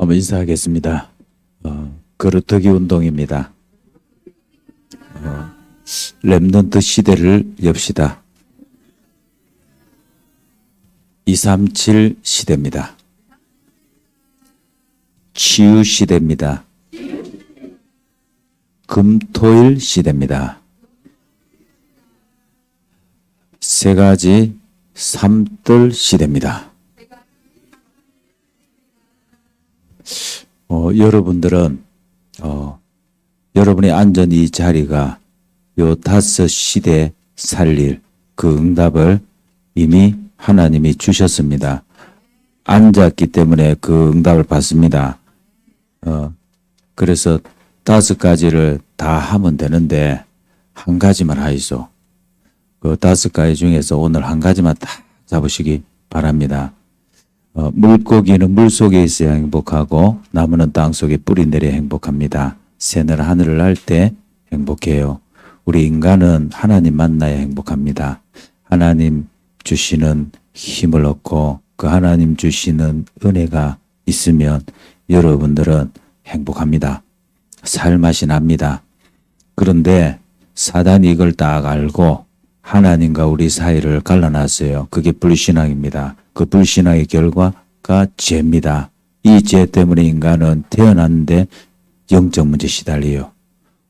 한번 인사하겠습니다. 그루터기 운동입니다. 렘넌트 시대를 엽시다. 237 시대입니다. 치유 시대입니다. 금토일 시대입니다. 세 가지 삼들 시대입니다. 여러분들은 여러분이 앉은 이 자리가 요 5시대 살릴 그 응답을 이미 하나님이 주셨습니다. 앉았기 때문에 그 응답을 받습니다. 그래서 5가지를 다 하면 되는데 한 가지만 하이소. 그 5가지 중에서 오늘 한 가지만 딱 잡으시기 바랍니다. 물고기는 물속에 있어야 행복하고 나무는 땅속에 뿌리 내려 행복합니다. 새는 하늘을 날 때 행복해요. 우리 인간은 하나님 만나야 행복합니다. 하나님 주시는 힘을 얻고 그 하나님 주시는 은혜가 있으면 여러분들은 행복합니다. 살맛이 납니다. 그런데 사단이 이걸 딱 알고 하나님과 우리 사이를 갈라놨어요. 그게 불신앙입니다. 그 불신앙의 결과가 죄입니다. 이 죄 때문에 인간은 태어났는데 영적 문제 시달려요.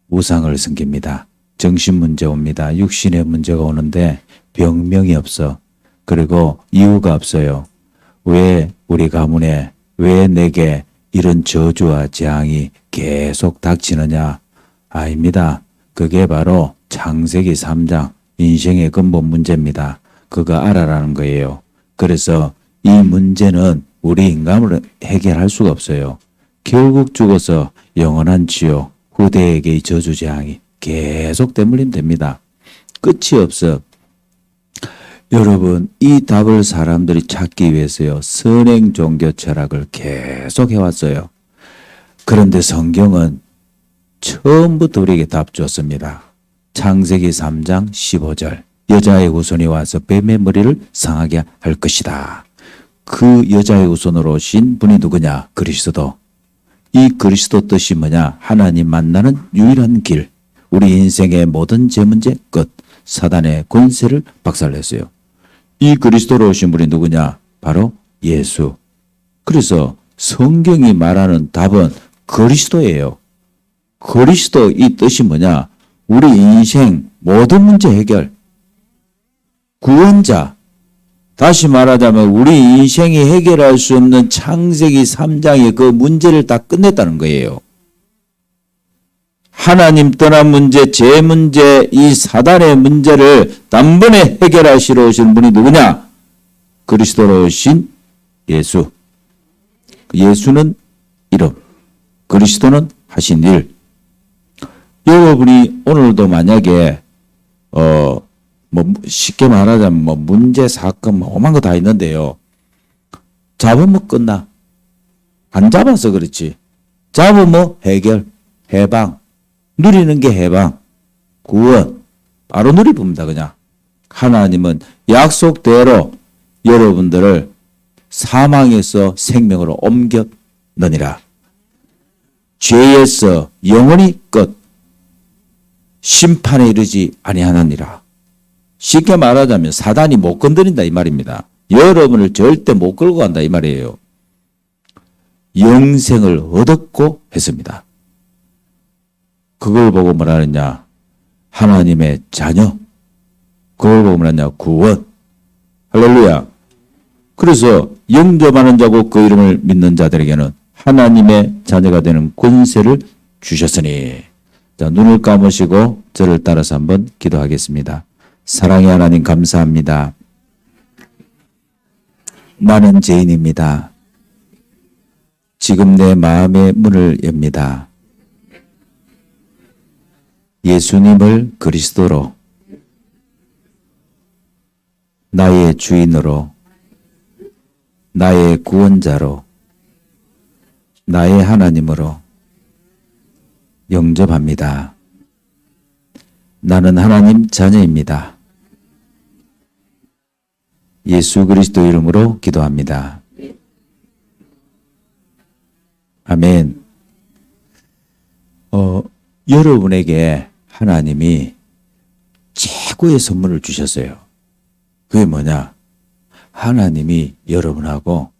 우상을 섬깁니다. 정신 문제 옵니다. 육신의 문제가 오는데 병명이 없어. 그리고 이유가 없어요. 왜 우리 가문에, 왜 내게 이런 저주와 재앙이 계속 닥치느냐? 아닙니다. 그게 바로 창세기 3장 인생의 근본 문제입니다. 그거 알아라는 거예요. 그래서 이 문제는 우리 인간으로 해결할 수가 없어요. 결국 죽어서 영원한 지옥, 후대에게 이 저주 재앙이 계속 되물림 됩니다. 끝이 없어. 여러분, 이 답을 사람들이 찾기 위해서요. 선행 종교 철학을 계속 해왔어요. 그런데 성경은 처음부터 우리에게 답 줬습니다. 창세기 3장 15절. 여자의 후손이 와서 뱀의 머리를 상하게 할 것이다. 그 여자의 후손으로 오신 분이 누구냐? 그리스도. 이 그리스도 뜻이 뭐냐? 하나님 만나는 유일한 길. 우리 인생의 모든 죄 문제 끝. 사단의 권세를 박살냈어요. 이 그리스도로 오신 분이 누구냐? 바로 예수. 그래서 성경이 말하는 답은 그리스도예요. 그리스도 이 뜻이 뭐냐? 우리 인생 모든 문제 해결. 구원자. 다시 말하자면 우리 인생이 해결할 수 없는 창세기 3장의 그 문제를 다 끝냈다는 거예요. 하나님 떠난 문제, 죄 문제, 이 사단의 문제를 단번에 해결하시러 오신 분이 누구냐? 그리스도로 오신 예수. 예수는 이름, 그리스도는 하신 일. 여러분이 오늘도 만약에 쉽게 말하자면 문제, 사건 오만 거 다 있는데요. 잡으면 끝나. 안 잡아서 그렇지. 잡으면 해결, 해방. 누리는 게 해방, 구원. 바로 누리봅니다. 그냥. 하나님은 약속대로 여러분들을 사망에서 생명으로 옮겼느니라. 죄에서 영원히 끝. 심판에 이르지 아니하느니라. 쉽게 말하자면 사단이 못 건드린다 이 말입니다. 여러분을 절대 못 끌고 간다 이 말이에요. 영생을 얻었고 했습니다. 그걸 보고 뭐라느냐? 하나님의 자녀. 그걸 보고 뭐라느냐? 구원. 할렐루야. 그래서 영접하는 자고 그 이름을 믿는 자들에게는 하나님의 자녀가 되는 권세를 주셨으니. 자, 눈을 감으시고 저를 따라서 한번 기도하겠습니다. 사랑의 하나님 감사합니다. 나는 죄인입니다. 지금 내 마음의 문을 엽니다. 예수님을 그리스도로 나의 주인으로 나의 구원자로 나의 하나님으로 영접합니다. 나는 하나님 자녀입니다. 예수 그리스도 이름으로 기도합니다. 아멘. 여러분에게 하나님이 최고의 선물을 주셨어요. 그게 뭐냐? 하나님이 여러분하고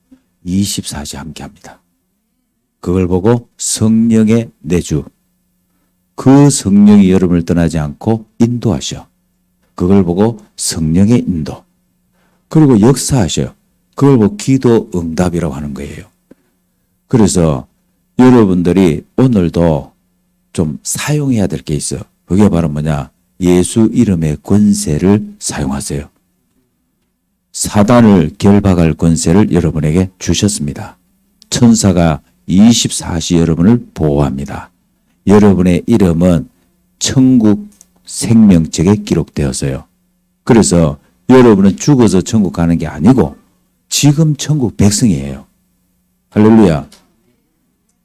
24시 함께 합니다. 그걸 보고 성령의 내주. 그 성령이 여러분을 떠나지 않고 인도하셔. 그걸 보고 성령의 인도. 그리고 역사하셔요. 그걸 보고 기도 응답이라고 하는 거예요. 그래서 여러분들이 오늘도 좀 사용해야 될 게 있어요. 그게 바로 뭐냐? 예수 이름의 권세를 사용하세요. 사단을 결박할 권세를 여러분에게 주셨습니다. 천사가 24시 여러분을 보호합니다. 여러분의 이름은 천국 생명책에 기록되었어요. 그래서 여러분은 죽어서 천국 가는 게 아니고 지금 천국 백성이에요. 할렐루야.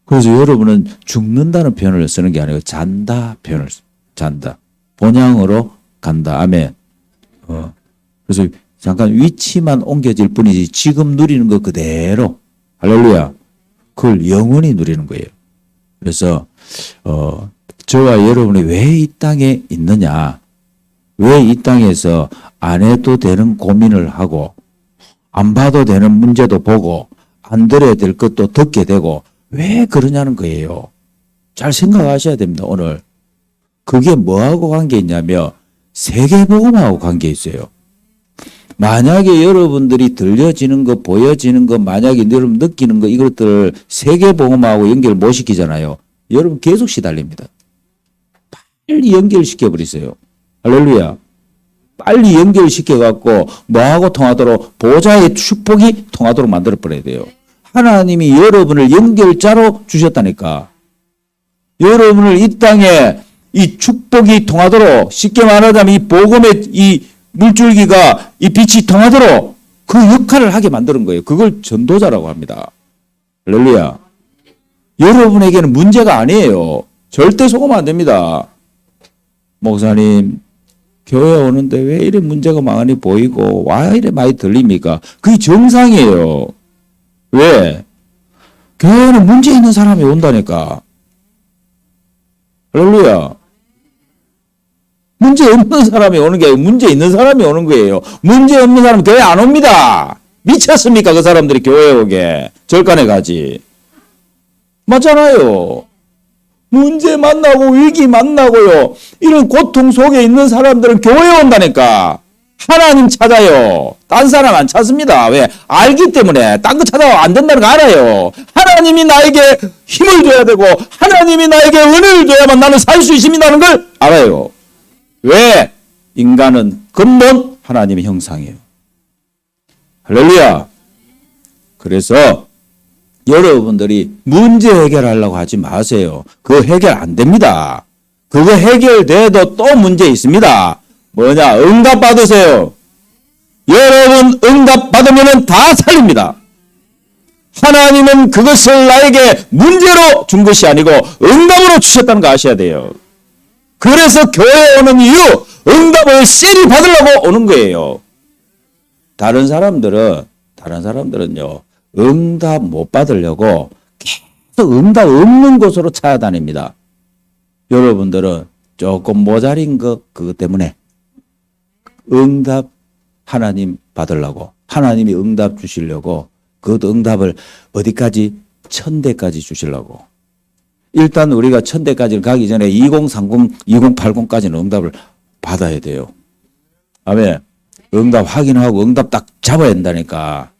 그래서 여러분은 죽는다는 표현을 쓰는 게 아니고 잔다 표현을 잔다. 본향으로 간다. 아멘. 그래서 잠깐 위치만 옮겨질 뿐이지 지금 누리는 거 그대로 할렐루야. 그걸 영원히 누리는 거예요. 그래서 저와 여러분이 왜 이 땅에 있느냐? 왜 이 땅에서 안 해도 되는 고민을 하고 안 봐도 되는 문제도 보고 안 들어야 될 것도 듣게 되고 왜 그러냐는 거예요. 잘 생각하셔야 됩니다. 오늘. 그게 뭐하고 관계 있냐면 세계복음하고 관계 있어요. 만약에 여러분들이 들려지는 거, 보여지는 거, 만약에 여러분 느끼는 거 이것들을 세계복음하고 연결 못 시키잖아요. 여러분 계속 시달립니다. 빨리 연결시켜버리세요. 할렐루야. 빨리 연결시켜갖고 뭐하고 통하도록 보좌의 축복이 통하도록 만들어버려야 돼요. 하나님이 여러분을 연결자로 주셨다니까. 여러분을 이 땅에 이 축복이 통하도록 쉽게 말하자면 이 복음의 이 물줄기가 이 빛이 통하도록 그 역할을 하게 만드는 거예요. 그걸 전도자라고 합니다. 할렐루야. 여러분에게는 문제가 아니에요. 절대 속으면 안 됩니다. 목사님, 교회 오는데 왜 이래 문제가 많이 보이고 와 이래 많이 들립니까? 그게 정상이에요. 왜? 교회는 문제 있는 사람이 온다니까. 할렐루야. 문제 없는 사람이 오는 게 아니고 문제 있는 사람이 오는 거예요. 문제 없는 사람은 교회 안 옵니다. 미쳤습니까? 그 사람들이 교회 오게. 절간에 가지. 맞잖아요. 문제 만나고 위기 만나고요. 이런 고통 속에 있는 사람들은 교회 온다니까. 하나님 찾아요. 딴 사람 안 찾습니다. 왜? 알기 때문에. 딴 거 찾아와 안 된다는 거 알아요. 하나님이 나에게 힘을 줘야 되고 하나님이 나에게 은혜를 줘야만 나는 살 수 있습니다는 걸 알아요. 왜? 인간은 근본 하나님의 형상이에요. 할렐루야. 그래서 여러분들이 문제 해결하려고 하지 마세요. 그거 해결 안 됩니다. 그거 해결돼도 또 문제 있습니다. 뭐냐? 응답 받으세요. 여러분 응답 받으면 다 살립니다. 하나님은 그것을 나에게 문제로 준 것이 아니고 응답으로 주셨다는 거 아셔야 돼요. 그래서 교회에 오는 이유, 응답을 실히 받으려고 오는 거예요. 다른 사람들은요, 응답 못 받으려고 계속 응답 없는 곳으로 찾아다닙니다. 여러분들은 조금 모자린 것, 그것 때문에 응답 하나님 받으려고, 하나님이 응답 주시려고, 그것도 응답을 어디까지? 천대까지 주시려고. 일단 우리가 천대까지 가기 전에 2030, 2080까지는 응답을 받아야 돼요. 아멘. 응답 확인하고 응답 딱 잡아야 된다니까.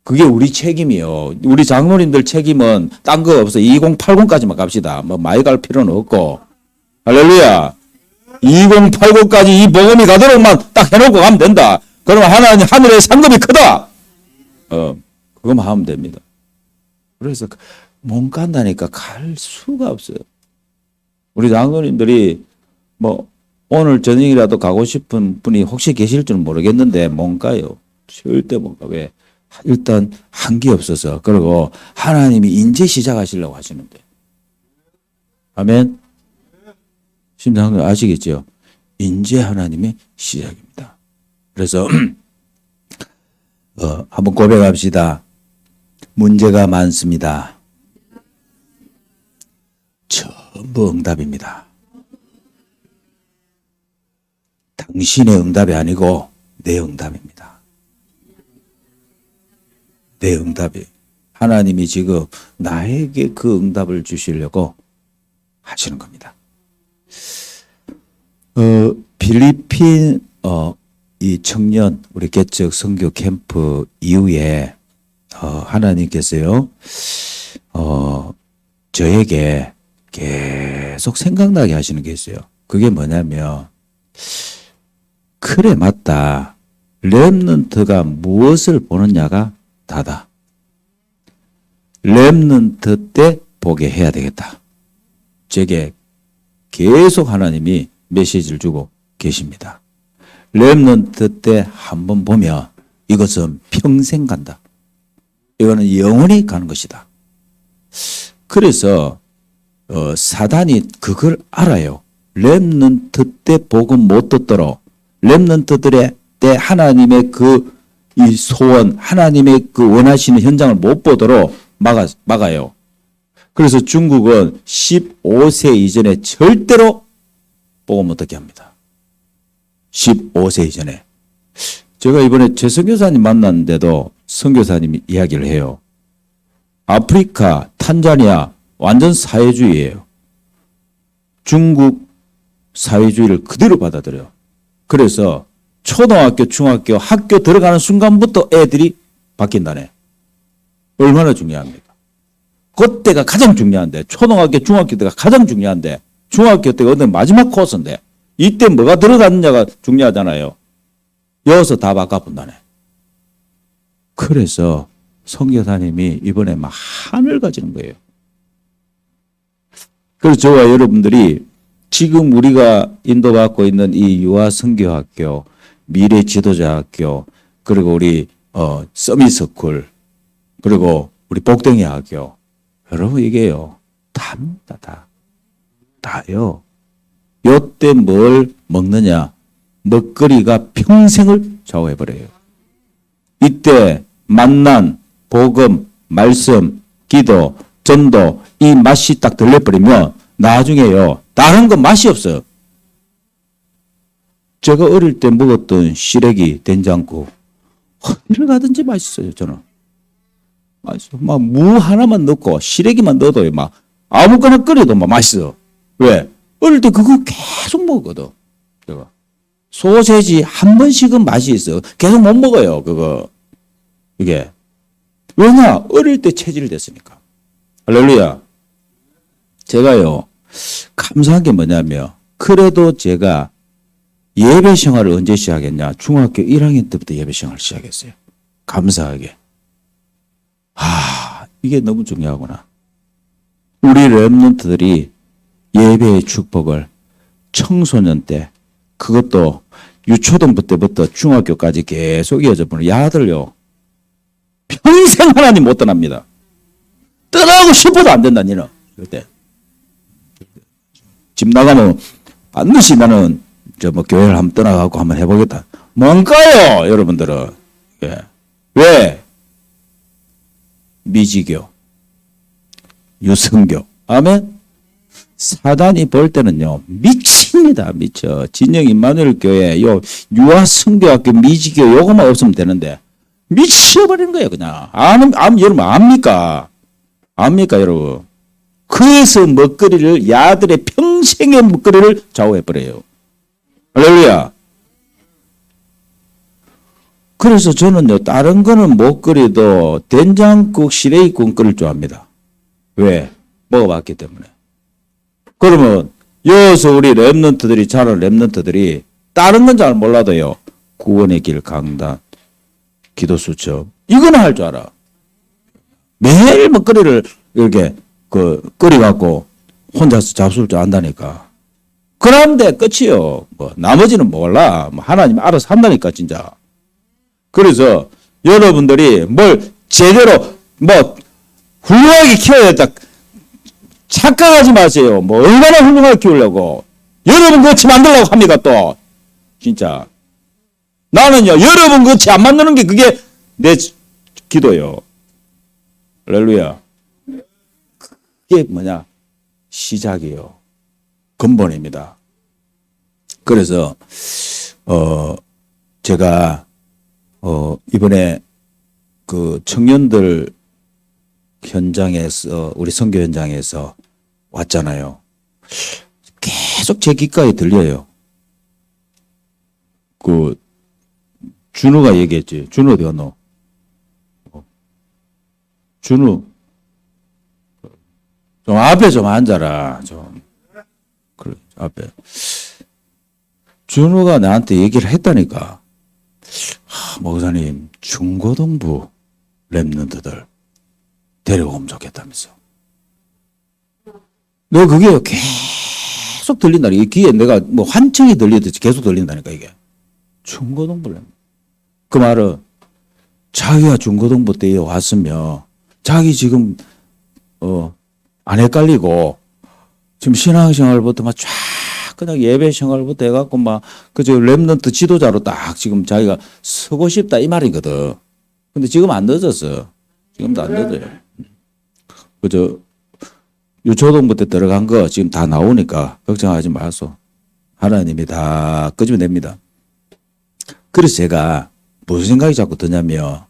그게 우리 책임이요. 우리 장로님들 책임은 딴 거 없어. 2080까지만 갑시다. 뭐 많이 갈 필요는 없고. 할렐루야. 2080까지 이 복음이 가도록만 딱 해놓고 가면 된다. 그러면 하나님 하늘의 상급이 크다. 그거만 하면 됩니다. 그래서 못 간다니까 갈 수가 없어요. 우리 장로님들이 뭐 오늘 저녁이라도 가고 싶은 분이 혹시 계실 줄 모르겠는데 못 가요. 절대 못 가. 왜? 일단 한계 없어서. 그리고 하나님이 이제 시작하시려고 하시는데. 아멘. 심장님 아시겠죠? 이제 하나님의 시작입니다. 그래서 한번 고백합시다. 문제가 많습니다. 전부 응답입니다. 당신의 응답이 아니고 내 응답입니다. 내 응답이. 하나님이 지금 나에게 그 응답을 주시려고 하시는 겁니다. 필리핀 이 청년 우리 개척 선교 캠프 이후에 하나님께서요 저에게 계속 생각나게 하시는 게 있어요. 그게 뭐냐면 그래 맞다. 렘넌트가 무엇을 보느냐가 다다. 렘넌트 때 보게 해야 되겠다. 제게 계속 하나님이 메시지를 주고 계십니다. 렘넌트 때 한번 보면 이것은 평생 간다. 이거는 영원히 가는 것이다. 그래서 사단이 그걸 알아요. 렘넌트 때 복음 못 듣도록 렘넌트들의 때 하나님의 이 소원, 하나님의 그 원하시는 현장을 못 보도록 막아요. 그래서 중국은 15세 이전에 절대로 복음 못 듣게 합니다. 15세 이전에. 제가 이번에 최 선교사님 만났는데도 선교사님이 이야기를 해요. 아프리카, 탄자니아 완전 사회주의예요. 중국 사회주의를 그대로 받아들여요. 그래서 초등학교, 중학교, 학교 들어가는 순간부터 애들이 바뀐다네. 얼마나 중요합니까? 그때가 가장 중요한데, 초등학교, 중학교 때가 가장 중요한데, 중학교 때가 어떤 마지막 코스인데, 이때 뭐가 들어갔느냐가 중요하잖아요. 여기서 다 바꿔본다네. 그래서 선교사님이 이번에 막 한을 가지는 거예요. 그래서 저와 여러분들이 지금 우리가 인도받고 있는 이 유아 선교학교, 미래 지도자 학교, 그리고 우리 서밋스쿨, 그리고 우리 복덩이 학교, 여러분 이게요 답니다. 다요. 요때 뭘 먹느냐, 먹거리가 평생을 좌우해버려요. 이때 만난 복음, 말씀, 기도, 전도 이 맛이 딱 들려버리면 나중에요 다른 건 맛이 없어요. 제가 어릴 때 먹었던 시래기, 된장국 어디를 가든지 맛있어요. 저는 맛있어. 막 무 하나만 넣고 시래기만 넣어도 막 아무거나 끓여도 막 맛있어. 왜? 어릴 때 그거 계속 먹거든. 제가 소세지 한 번씩은 맛이 있어. 계속 못 먹어요. 그거 이게 왜냐? 어릴 때 체질이 됐으니까. 할렐루야. 제가요 감사한 게 뭐냐면 그래도 제가 예배 생활을 언제 시작했냐? 중학교 1학년 때부터 예배 생활을 시작했어요. 감사하게. 이게 너무 중요하구나. 우리 렘넌트들이 예배의 축복을 청소년 때 그것도 유초등부 때부터 중학교까지 계속 이어져 보는 야들요. 평생 하나님 못 떠납니다. 떠나고 싶어도 안 된다 니는. 그때 집 나가면 반드시 나는 교회를 한번 떠나가고 한번 해보겠다. 뭔가요, 여러분들은? 예. 왜? 미지교, 유성교. 아멘. 사단이 볼 때는요 미칩니다. 미쳐. 진영 임마누엘 교회 요 유아 성교학교 미지교 요거만 없으면 되는데 미쳐버리는 거예요. 그냥. 여러분 압니까? 압니까 여러분? 그래서 먹거리를 야들의 평생의 먹거리를 좌우해버려요. 할렐루야. 그래서 저는요 다른 거는 못 끓여도 된장국, 시래기국 끓일 줄 압니다. 왜? 먹어봤기 때문에. 그러면 여기서 우리 렘넌트들이 자란 렘넌트들이 다른 건 잘 몰라도요 구원의 길 강단, 기도 수첩 이거는 할 줄 알아. 매일 먹거리를 이렇게 끓여갖고 혼자서 잡술 줄 안다니까. 그런데 끝이요. 나머지는 몰라. 하나님 알아서 한다니까 진짜. 그래서 여러분들이 뭘 제대로 훌륭하게 키워야 돼. 착각하지 마세요. 얼마나 훌륭하게 키우려고. 여러분 같이 만들려고 합니까 또. 진짜. 나는요 여러분 같이 안 만드는 게 그게 내 기도요. 할렐루야. 그게 뭐냐? 시작이요. 근본입니다. 그래서 제가 이번에 그 청년들 현장에서 우리 선교 현장에서 왔잖아요. 계속 제 귓가에 들려요. 그 준우가 얘기했지. 준우 어디 갔노? 준우 좀 앞에 좀 앉아라. 좀 그래 앞에. 준우가 나한테 얘기를 했다니까. 목사님 중고등부 랩런트들 데려오면 좋겠다면서. 너 그게 계속 들린다. 이 귀에 내가 뭐 환청이 들리듯이 계속 들린다니까 이게. 중고등부 랩런트. 그 말은 자기가 중고등부 때에 왔으면 자기 지금 안 헷갈리고 지금 신앙생활부터 막 쫙 그냥 예배 생활부터 해갖고 막 그저 랩런트 지도자로 딱 지금 자기가 서고 싶다 이 말이거든. 근데 지금 안 늦었어. 지금도 안 늦어요. 그저 유초등부 때 들어간 거 지금 다 나오니까 걱정하지 마소. 하나님이 다 끄집어냅니다. 그래서 제가 무슨 생각이 자꾸 드냐면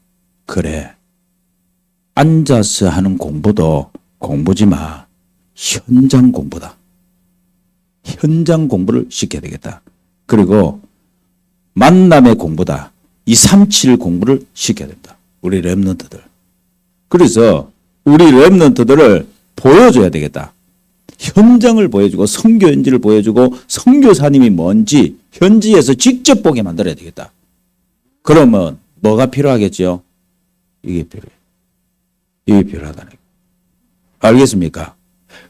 그래 앉아서 하는 공부도 공부지만 현장 공부다. 현장 공부를 시켜야 되겠다. 그리고 만남의 공부다. 237 공부를 시켜야 된다. 우리 랩런트들. 그래서 우리 랩런트들을 보여줘야 되겠다. 현장을 보여주고 선교 현지를 보여주고 선교사님이 뭔지 현지에서 직접 보게 만들어야 되겠다. 그러면 뭐가 필요하겠죠? 이게 필요해. 이게 필요하다는 거예요. 알겠습니까?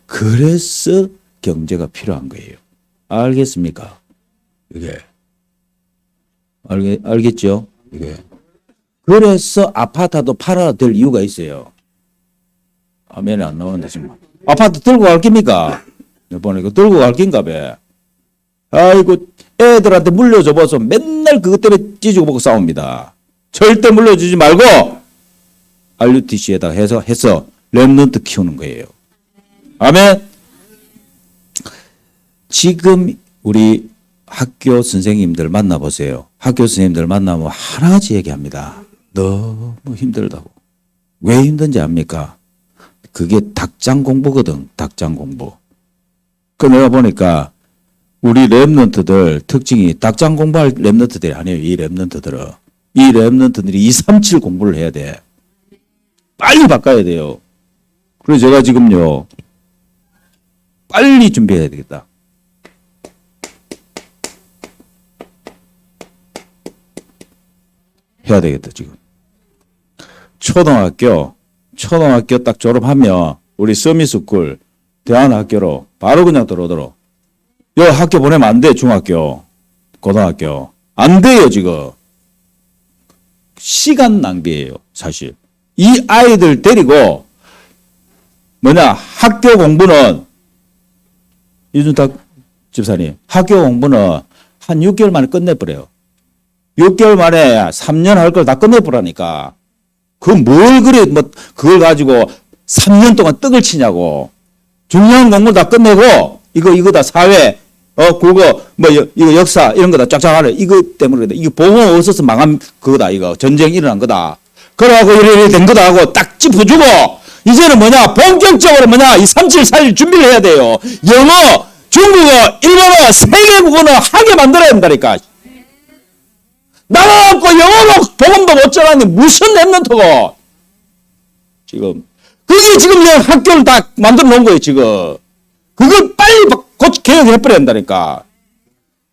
그래서 경제가 필요한 거예요. 알겠습니까? 이게 알겠죠? 이게 그래서 아파트도 팔아야 될 이유가 있어요. 아멘이 안 나오는데 지금 아파트 들고 갈 겁니까? 보니까 들고 갈 긴가 봐. 아이고 애들한테 물려줘봐서 맨날 그것 때문에 찢고 먹고 싸웁니다. 절대 물려주지 말고 RUTC에다가 해서 랩런트 키우는 거예요. 아멘. 지금 우리 학교 선생님들 만나보세요. 학교 선생님들 만나면 하나같이 얘기합니다. 너무 힘들다고. 왜 힘든지 압니까? 그게 닭장 공부거든. 닭장 공부. 그 내가 보니까 우리 랩런트들 특징이 닭장 공부할 랩런트들이 아니에요. 이 랩런트들은. 이 랩런트들이 237 공부를 해야 돼. 빨리 바꿔야 돼요. 그래서 제가 지금요. 빨리 준비해야 되겠다. 해야 되겠다 지금. 초등학교 딱 졸업하면 우리 서미스쿨 대안학교로 바로 그냥 들어오도록. 여 학교 보내면 안 돼. 중학교 고등학교 안 돼요 지금. 시간 낭비예요 사실. 이 아이들 데리고 학교 공부는 이준탁 집사님 학교 공부는 한 6개월 만에 끝내버려요. 6개월 만에 3년 할 걸 다 끝내버라니까. 뭘 그래, 그걸 가지고 3년 동안 떡을 치냐고. 중요한 공부 다 끝내고, 이거 다 사회, 국어, 이거 역사, 이런 거 다 쫙쫙 하래. 이거 때문에 그래. 이거 보험 없어서 망한 그거다, 이거. 전쟁 일어난 거다. 그러고 이래 된 거다 하고 딱 짚어주고, 이제는 본격적으로 237 살릴 준비를 해야 돼요. 영어, 중국어, 일본어, 세계국어는 하게 만들어야 된다니까. 나가갖고 영어로 복음도 못 전하는데 무슨 랩런트고 지금 그게 지금 학교를 다 만들어 놓은 거예요 지금. 그걸 빨리 개혁해버려야 한다니까.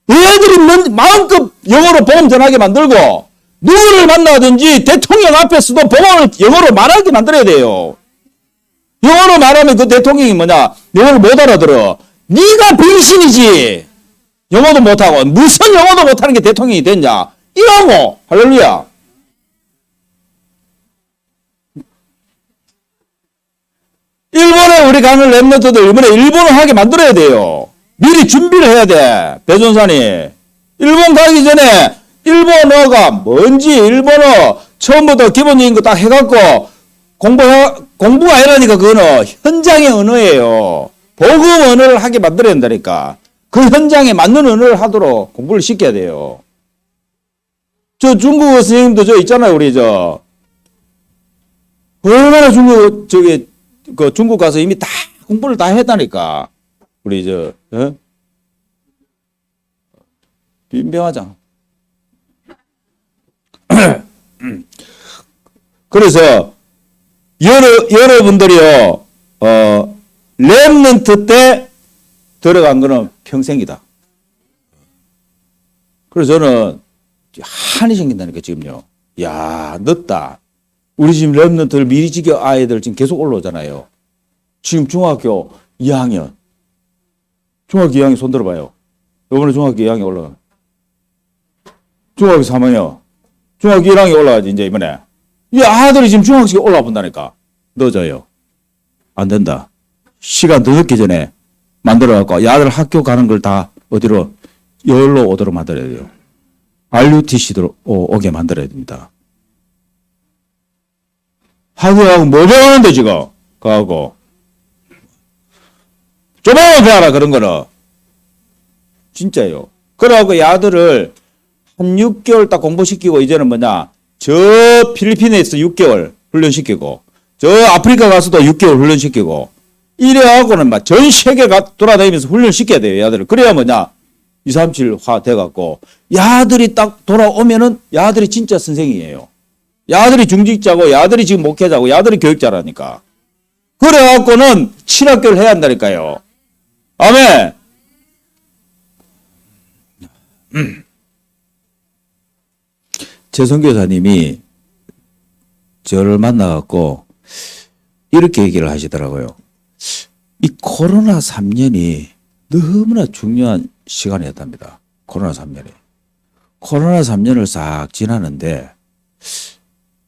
얘들이 마음껏 영어로 복음 전하게 만들고 누구를 만나든지 대통령 앞에서도 복음을 영어로 말하게 만들어야 돼요. 영어로 말하면 그 대통령이 영어를 못 알아들어. 네가 병신이지. 영어도 못하고 무슨 영어도 못하는 게 대통령이 됐냐. 이러고 할렐루야. 일본에 우리 가는 랩런트들 이번에 일본어 하게 만들어야 돼요. 미리 준비를 해야 돼. 배전사님. 일본 가기 전에 일본어가 뭔지 일본어 처음부터 기본적인 거 딱 해갖고 공부가 아니라니까 그거는 현장의 언어예요. 복음 언어를 하게 만들어야 된다니까. 그 현장에 맞는 언어를 하도록 공부를 시켜야 돼요. 저 중국어 선생님도 저 있잖아요. 우리 얼마나 중국 가서 이미 다 공부를 다 했다니까. 우리 빈병하장. 그래서 여러분들이요, 렘넌트 때 들어간 거는 평생이다. 그래서 저는 한이 생긴다니까, 지금요. 야, 늦다. 우리 지금 렘넌트를 미리 지겨 아이들 지금 계속 올라오잖아요. 지금 중학교 2학년. 중학교 2학년 손 들어봐요. 이번에 중학교 2학년 올라가. 중학교 3학년. 중학교 1학년 올라가지, 이제 이번에. 이 아들이 지금 중학생에 올라와 본다니까. 늦어요. 안 된다. 시간 더 늦기 전에 만들어갖고, 이 아들 학교 가는 걸 다 어디로, 여기로 오도록 만들어야 돼요. RUTC로 오게 만들어야 됩니다. 학교하고 뭐 배우는데, 지금? 그하고. 조금만 배워라, 그런 거는. 진짜요. 그래갖고 이 아들을 한 6개월 딱 공부시키고, 이제는 뭐냐, 저 필리핀에서 6개월 훈련시키고, 저 아프리카 가서도 6개월 훈련시키고, 이래하고는 막 전 세계 돌아다니면서 훈련시켜야 돼요, 이 아들을. 그래야 뭐냐, 237화 돼갖고, 야들이 딱 돌아오면은 야들이 진짜 선생이에요. 야들이 중직자고, 야들이 지금 목회자고, 야들이 교육자라니까. 그래갖고는 7학교를 해야 한다니까요. 아멘. 제 선교사님이 저를 만나갖고 이렇게 얘기를 하시더라고요. 이 코로나 3년이 너무나 중요한 시간이었답니다. 코로나 3년이. 코로나 3년을 싹 지나는데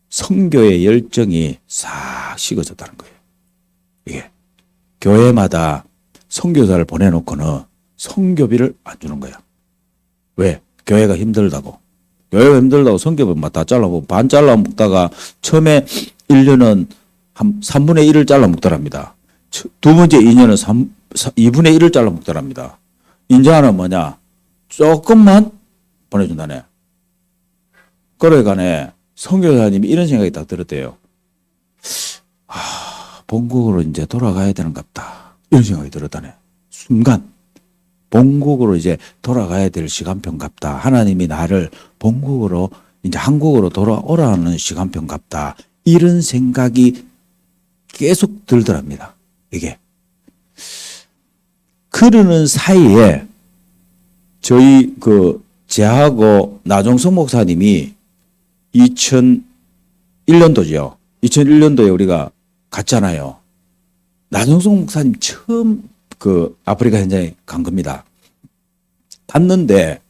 선교의 열정이 싹 식어졌다는 거예요. 이게 교회마다 선교사를 보내놓고는 선교비를 안 주는 거야. 왜? 교회가 힘들다고. 교회가 힘들다고 선교비 다 잘라먹고 반 잘라먹다가 처음에 1년은 한 3분의 1을 잘라먹더랍니다. 두 번째 2년은 2분의 1을 잘라먹더랍니다. 인자는 뭐냐? 조금만 보내준다네. 그러니까네 선교사님이 이런 생각이 딱 들었대요. 본국으로 이제 돌아가야 되는갑다. 이런 생각이 들었다네. 순간 본국으로 이제 돌아가야 될 시간표 같다. 하나님이 나를 본국으로 이제 한국으로 돌아오라는 시간표 같다. 이런 생각이 계속 들더랍니다. 이게. 그러는 사이에 저희 제하고 나종석 목사님이 2001년도죠. 2001년도에 우리가 갔잖아요. 나종석 목사님 처음 아프리카 현장에 간 겁니다. 갔는데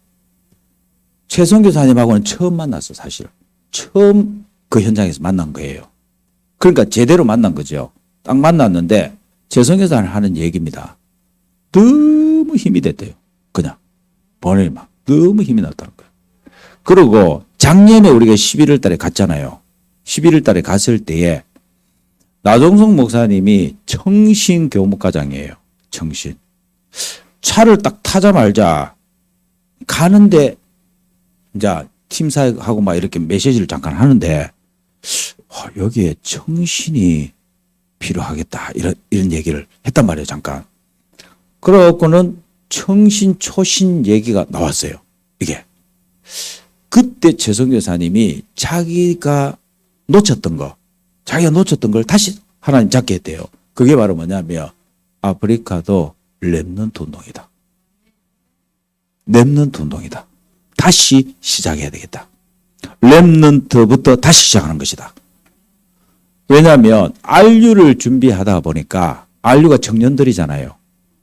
최선교사님하고는 처음 만났어, 사실. 처음 그 현장에서 만난 거예요. 그러니까 제대로 만난 거죠. 딱 만났는데 최선교사님 하는 얘기입니다. 너무 힘이 됐대요. 그냥 본인이 막 너무 힘이 났다는 거예요. 그리고 작년에 우리가 11월 달에 갔잖아요. 11월 달에 갔을 때에 나종석 목사님이 청신 교목과장이에요. 청신. 차를 딱 타자마자 가는데 이제 팀사하고 막 이렇게 메시지를 잠깐 하는데 여기에 청신이 필요하겠다 이런 얘기를 했단 말이에요. 잠깐. 그래갖고는 청신 초신 얘기가 나왔어요. 이게. 그때 최성교사님이 자기가 놓쳤던 걸 다시 하나님 잡게 했대요. 그게 바로 뭐냐면 아프리카도 렘넌트 운동이다. 렘넌트 운동이다. 다시 시작해야 되겠다. 렘넌트부터 다시 시작하는 것이다. 왜냐하면 RU를 준비하다 보니까 RU가 청년들이잖아요.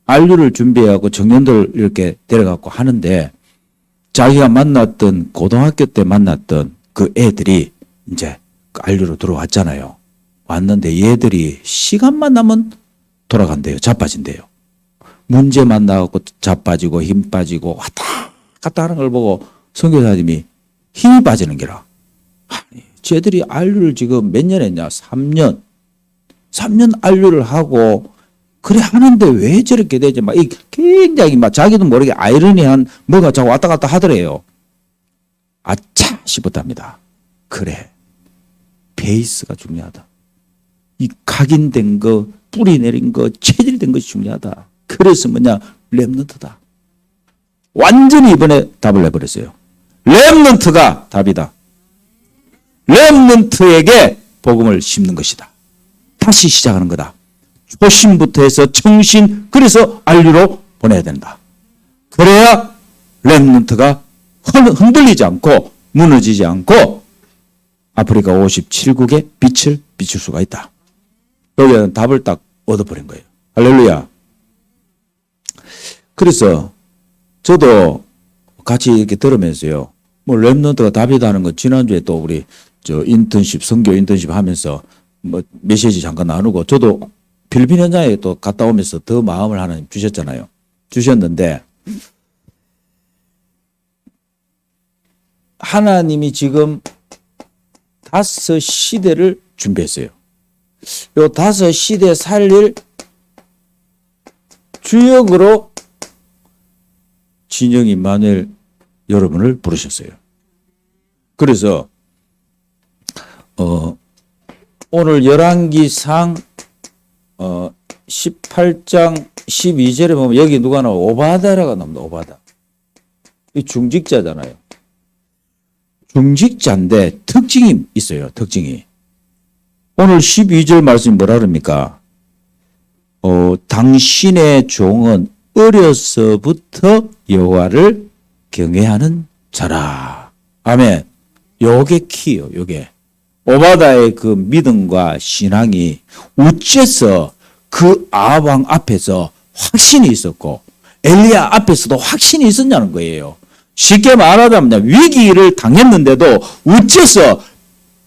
RU를 준비하고 청년들 이렇게 데려가고 하는데 자기가 만났던 고등학교 때 만났던 그 애들이 이제 RU로 들어왔잖아요. 왔는데 얘들이 시간만 나면 돌아간대요. 자빠진대요. 문제 만나고 자빠지고 힘 빠지고 왔다 갔다 하는 걸 보고 선교사님이 힘이 빠지는 게라. 아니, 쟤들이 RU를 지금 몇 년 했냐? 3년. 3년 RU를 하고 그래 하는데 왜 저렇게 되지? 막 이 굉장히 막 자기도 모르게 아이러니한 뭐가 자꾸 왔다 갔다 하더래요. 아차 싶었답니다. 그래. 베이스가 중요하다. 이 각인된 거, 뿌리 내린 거, 체질된 것이 중요하다. 그래서 뭐냐? 렘넌트다. 완전히 이번에 답을 내버렸어요. 렘넌트가 답이다. 렘넌트에게 복음을 심는 것이다. 다시 시작하는 거다. 초심부터 해서 청신, 그래서 안리로 보내야 된다. 그래야 렘넌트가 흔들리지 않고 무너지지 않고 아프리카 57국에 빛을 비출 수가 있다. 여기는 답을 딱 얻어버린 거예요. 할렐루야. 그래서 저도 같이 이렇게 들으면서요. 뭐 렘넌트가 답이다는 거 지난주에 또 우리 저 인턴십 선교 인턴십 하면서 뭐 메시지 잠깐 나누고 저도 필리핀 현장에 또 갔다 오면서 더 마음을 하나님 주셨잖아요. 주셨는데 하나님이 지금 5 시대를 준비했어요. 요 5 시대 살릴 주역으로 진영 임마누엘 여러분을 부르셨어요. 그래서 오늘 열왕기상 18장 12절에 보면 여기 누가 나와? 오바다라가 나옵니다. 오바다. 이 중직자잖아요. 중직자인데 특징이 있어요. 특징이. 오늘 12절 말씀이 뭐라 그럽니까? 당신의 종은 어려서부터 여호와를 경외하는 자라. 아멘. 요게 키요. 요게. 오바다의 그 믿음과 신앙이 어째서 그 아합 앞에서 확신이 있었고 엘리야 앞에서도 확신이 있었냐는 거예요. 쉽게 말하자면 위기를 당했는데도 어째서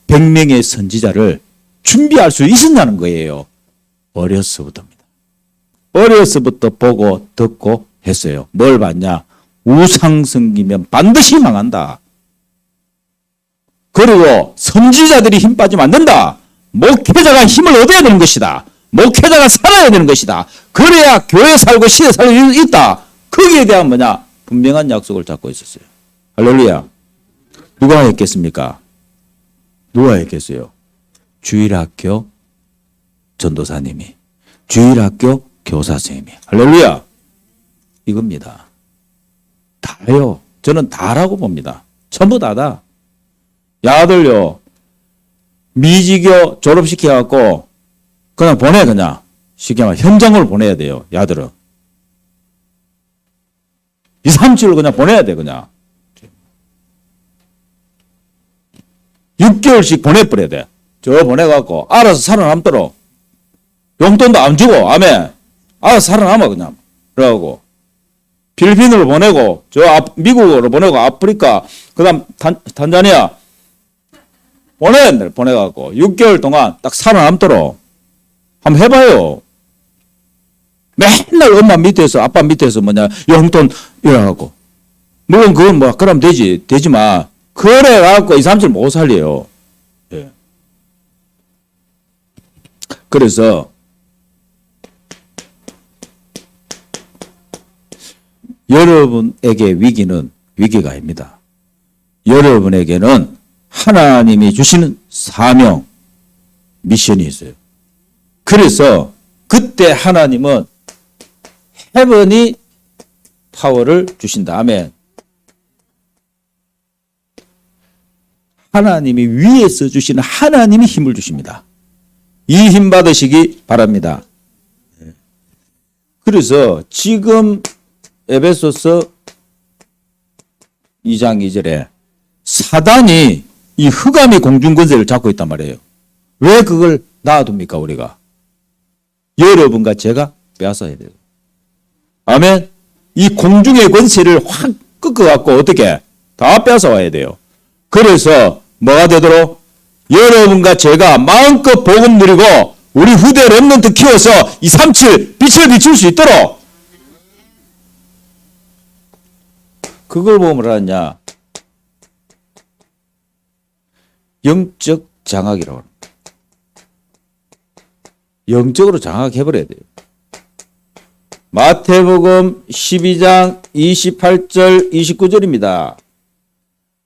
100명의 선지자를 준비할 수 있었냐는 거예요. 어려서부터입니다. 어려서부터 보고 듣고 했어요. 뭘 봤냐? 우상 섬기면 반드시 망한다. 그리고 선지자들이 힘 빠지면 안 된다. 목회자가 힘을 얻어야 되는 것이다. 목회자가 살아야 되는 것이다. 그래야 교회 살고 시대 살고 있다. 거기에 대한 뭐냐? 분명한 약속을 잡고 있었어요. 할렐루야. 누가 했겠습니까? 누가 했겠어요? 주일학교 전도사님이, 주일학교 교사 선생님이. 할렐루야. 이겁니다. 다요. 저는 다라고 봅니다. 전부 다다. 야들요. 미지교 졸업시켜갖고 그냥 보내 그냥. 쉽게 말하면 현장을 보내야 돼요. 야들은. 2, 3주를 그냥 보내야 돼 그냥. 6개월씩 보내버려야 돼. 저 보내갖고 알아서 살아남도록. 용돈도 안 주고 아멘. 알아서 살아남아 그냥. 그러고 필리핀으로 보내고 미국으로 보내고 아프리카 그다음 탄자니아 보내갖고 6개월 동안 딱 살아남도록 한번 해봐요. 맨날 엄마 밑에서 아빠 밑에서 뭐냐 용돈 이래갖고 물론 그건 뭐 그럼 되지만 그래갖고 2, 3주 못 살려요. 예. 그래서 여러분에게 위기가 아닙니다. 여러분에게는 하나님이 주시는 사명, 미션이 있어요. 그래서 그때 하나님은 헤븐이 파워를 주신다. 아멘. 하나님이 위에서 주시는 하나님이 힘을 주십니다. 이 힘 받으시기 바랍니다. 그래서 지금 에베소서 2장 2절에 사단이 이 흑암의 공중권세를 잡고 있단 말이에요. 왜 그걸 놔둡니까 우리가? 여러분과 제가 빼앗아야 돼요. 아멘. 이 공중의 권세를 확 꺾어갖고 어떻게 다 빼앗아와야 돼요. 그래서 뭐가 되도록 여러분과 제가 마음껏 복음 누리고 우리 후대 렘넌트 키워서 237 빛을 비출 수 있도록 그걸 보면 뭐라냐? 영적 장악이라고 합니다. 영적으로 장악해버려야 돼요. 마태복음 12장 28절 29절입니다.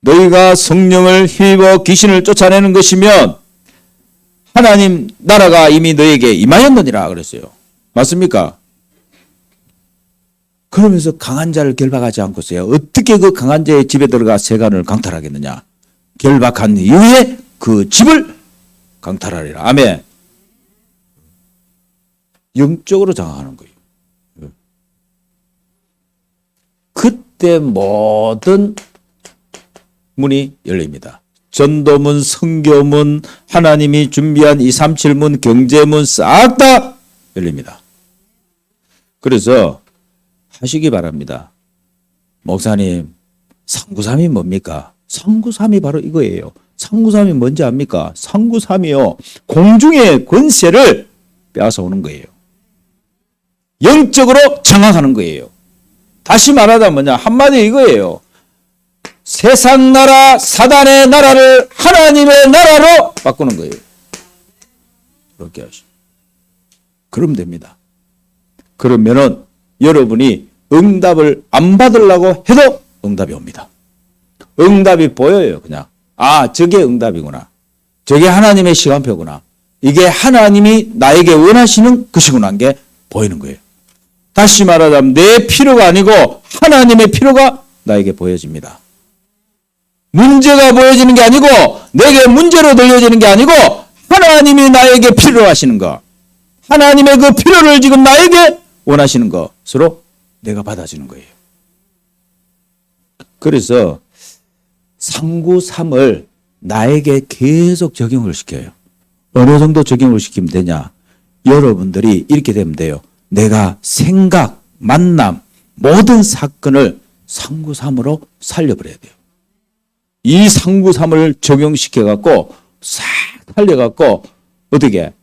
너희가 성령을 힘입어 귀신을 쫓아내는 것이면 하나님 나라가 이미 너에게 임하였느니라 그랬어요. 맞습니까? 그러면서 강한 자를 결박하지 않고서요. 어떻게 그 강한 자의 집에 들어가 세간을 강탈하겠느냐. 결박한 이후에 그 집을 강탈하리라. 아멘. 영적으로 장악하는 거예요. 그때 모든 문이 열립니다. 전도문, 선교문, 하나님이 준비한 237문, 경제문 싹 다 열립니다. 그래서 하시기 바랍니다. 목사님, 393이 뭡니까? 393이 바로 이거예요. 393이 뭔지 압니까? 393이요. 공중의 권세를 빼앗아오는 거예요. 영적으로 장악하는 거예요. 다시 말하자면 뭐냐? 한마디 이거예요. 세상 나라, 사단의 나라를 하나님의 나라로 바꾸는 거예요. 그렇게 하시죠. 그러면 됩니다. 그러면은 여러분이 응답을 안 받으려고 해도 응답이 옵니다. 응답이 보여요, 그냥. 아, 저게 응답이구나. 저게 하나님의 시간표구나. 이게 하나님이 나에게 원하시는 것이구나 하는 게 보이는 거예요. 다시 말하자면 내 필요가 아니고 하나님의 필요가 나에게 보여집니다. 문제가 보여지는 게 아니고 내게 문제로 들려지는 게 아니고 하나님이 나에게 필요하시는 거. 하나님의 그 필요를 지금 나에게 원하시는 것으로 내가 받아지는 거예요. 그래서 393을 나에게 계속 적용을 시켜요. 어느 정도 적용을 시키면 되냐? 여러분들이 이렇게 되면 돼요. 내가 생각, 만남, 모든 사건을 393으로 살려버려야 돼요. 이 393을 적용시켜갖고 싹 살려갖고 어떻게?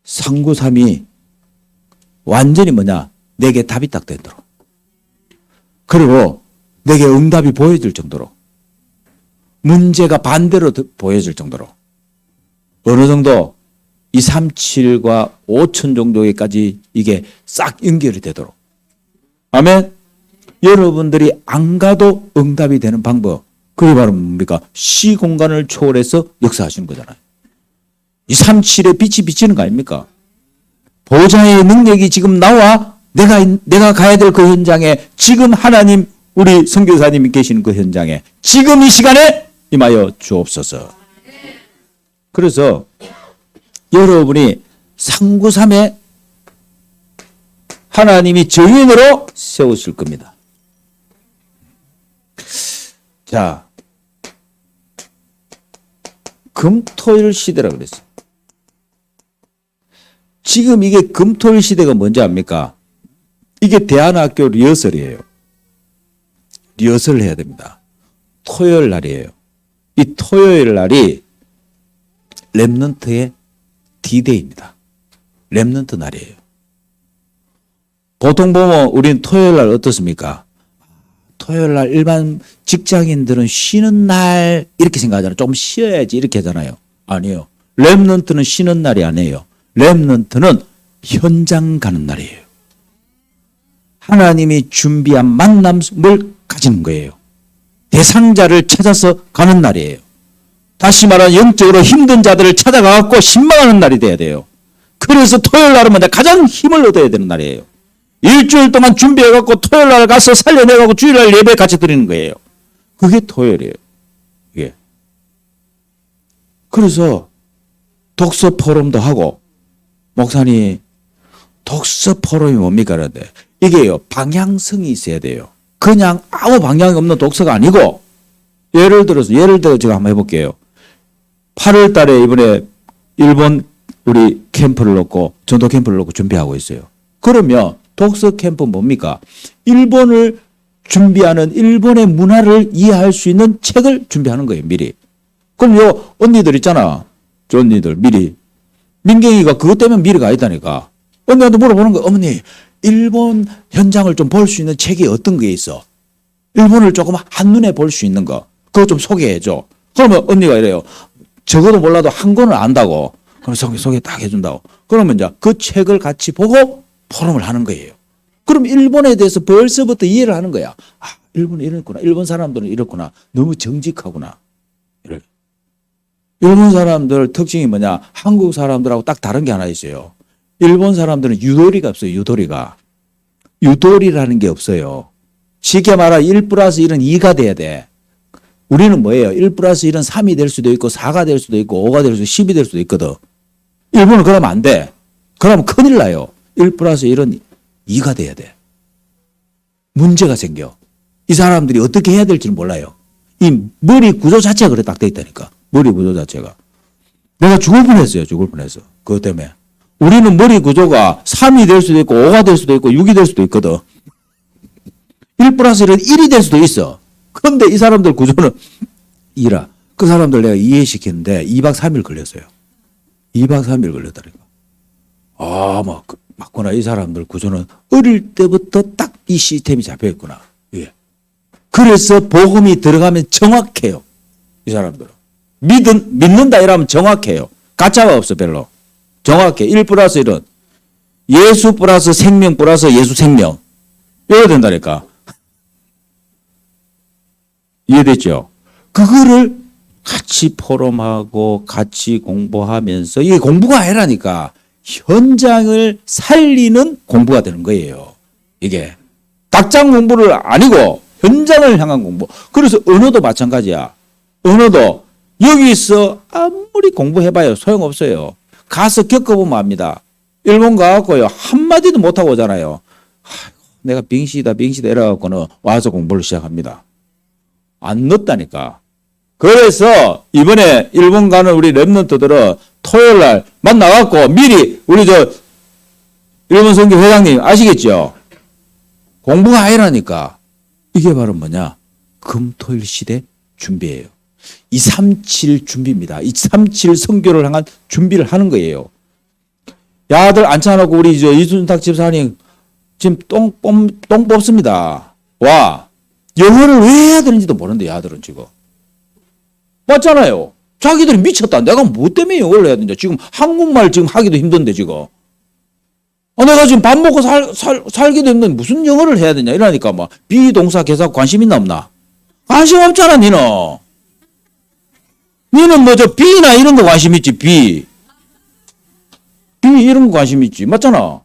393이 완전히 뭐냐? 내게 답이 딱 되도록. 그리고 내게 응답이 보여질 정도로. 문제가 반대로 보여질 정도로. 어느 정도 237과 5천 정도에까지 이게 싹 연결이 되도록. 아멘? 여러분들이 안 가도 응답이 되는 방법. 그게 바로 뭡니까? 시공간을 초월해서 역사하시는 거잖아요. 237에 빛이 비치는 거 아닙니까? 보좌의 능력이 지금 나와 내가 가야 될 그 현장에 지금 하나님 우리 선교사님이 계시는 그 현장에 지금 이 시간에 임하여 주옵소서. 그래서 여러분이 393에 하나님이 정인으로 세우실 겁니다. 자, 금토일 시대라 그랬어요. 지금 이게 금토일 시대가 뭔지 압니까? 이게 대안학교 리허설이에요. 리허설을 해야 됩니다. 토요일 날이에요. 이 토요일 날이 렘넌트의 D-Day입니다. 렘넌트 날이에요. 보통 보면 우리는 토요일 날 어떻습니까? 토요일 날 일반 직장인들은 쉬는 날 이렇게 생각하잖아요. 좀 쉬어야지 이렇게 하잖아요. 아니에요. 렘넌트는 쉬는 날이 아니에요. 렘넌트는 현장 가는 날이에요. 하나님이 준비한 만남을 가지는 거예요. 대상자를 찾아서 가는 날이에요. 다시 말하면 영적으로 힘든 자들을 찾아가고 신망하는 날이 돼야 돼요. 그래서 토요일 날은 가장 힘을 얻어야 되는 날이에요. 일주일 동안 준비해갖고 토요일 날 가서 살려내갖고 주일날 예배 같이 드리는 거예요. 그게 토요일이에요. 이게. 그래서 독서 포럼도 하고, 목사님, 독서 포럼이 뭡니까? 그런데 이게요, 방향성이 있어야 돼요. 그냥 아무 방향이 없는 독서가 아니고, 예를 들어 제가 한번 해볼게요. 8월 달에 이번에 일본 우리 캠프를 놓고, 전도 캠프를 놓고 준비하고 있어요. 그러면 독서 캠프 뭡니까? 일본을 준비하는 일본의 문화를 이해할 수 있는 책을 준비하는 거예요, 미리. 그럼 요 언니들 있잖아. 저 언니들 미리. 민경이가 그것 때문에 미리 가 있다니까. 언니한테 물어보는 거야. 어머니, 일본 현장을 좀 볼 수 있는 책이 어떤 게 있어? 일본을 조금 한눈에 볼 수 있는 거. 그거 좀 소개해줘. 그러면 언니가 이래요. 적어도 몰라도 한 권을 안다고. 그럼 소개 딱 해준다고. 그러면 이제 그 책을 같이 보고 포럼을 하는 거예요. 그럼 일본에 대해서 벌써부터 이해를 하는 거야. 아, 일본은 이렇구나. 일본 사람들은 이렇구나. 너무 정직하구나. 이렇게. 일본 사람들 특징이 뭐냐? 한국 사람들하고 딱 다른 게 하나 있어요. 일본 사람들은 유도리가 없어요. 유도리가. 유도리라는 게 없어요. 쉽게 말하면 1 플러스 1은 2가 돼야 돼. 우리는 뭐예요? 1 플러스 1은 3이 될 수도 있고 4가 될 수도 있고 5가 될 수도 있고 10이 될 수도 있거든. 일본은 그러면 안 돼. 그러면 큰일 나요. 1 플러스 1은 2가 돼야 돼. 문제가 생겨. 이 사람들이 어떻게 해야 될지는 몰라요. 이 머리 구조 자체가 그래 딱 돼 있다니까. 머리 구조 자체가. 내가 죽을 뻔했어요. 죽을 뻔했어. 그것 때문에. 우리는 머리 구조가 3이 될 수도 있고 5가 될 수도 있고 6이 될 수도 있거든. 1 플러스 1은 1이 될 수도 있어. 그런데 이 사람들 구조는 2라. 그 사람들 내가 이해시키는데 2박 3일 걸렸어요. 2박 3일 걸렸다니까. 맞구나. 이 사람들 구조는 어릴 때부터 딱 이 시스템이 잡혀 있구나. 예. 그래서 복음이 들어가면 정확해요. 이 사람들은. 믿는다 이러면 정확해요. 가짜가 없어 별로. 정확해. 1 플러스 1은 예수 플러스 생명 플러스 예수 생명. 이래야 된다니까. 이해됐죠? 그거를 같이 포럼하고 같이 공부하면서 이게 공부가 아니라니까. 현장을 살리는 공부가 되는 거예요. 이게. 닭장 공부를 아니고 현장을 향한 공부. 그래서 언어도 마찬가지야. 언어도 여기서 아무리 공부해봐요. 소용없어요. 가서 겪어보면 압니다. 일본 가갖고요. 한마디도 못하고 오잖아요. 내가 빙시다 이래갖고는 와서 공부를 시작합니다. 안 넣었다니까. 그래서 이번에 일본 가는 우리 랩런트들은 토요일 날 만나갖고 미리 우리 일본 선교 회장님 아시겠죠? 공부가 아니라니까. 이게 바로 뭐냐? 금토일 시대 준비예요. 237 준비입니다. 237 선교를 향한 준비를 하는 거예요. 야들 앉혀놓고 우리 이순탁 집사님 지금 똥 뽑습니다. 와, 영어를 왜 해야 되는지도 모르는데 야들은 지금. 맞잖아요. 자기들이 미쳤다. 내가 뭐 때문에 영어를 해야 되냐. 지금 한국말 지금 하기도 힘든데 지금. 내가 지금 밥 먹고 살기도 힘든데 무슨 영어를 해야 되냐. 이러니까 막 비동사 계속 관심 있나 없나. 관심 없잖아 니는. 니는 뭐 비나 이런 거 관심 있지. 비 이런 거 관심 있지. 맞잖아.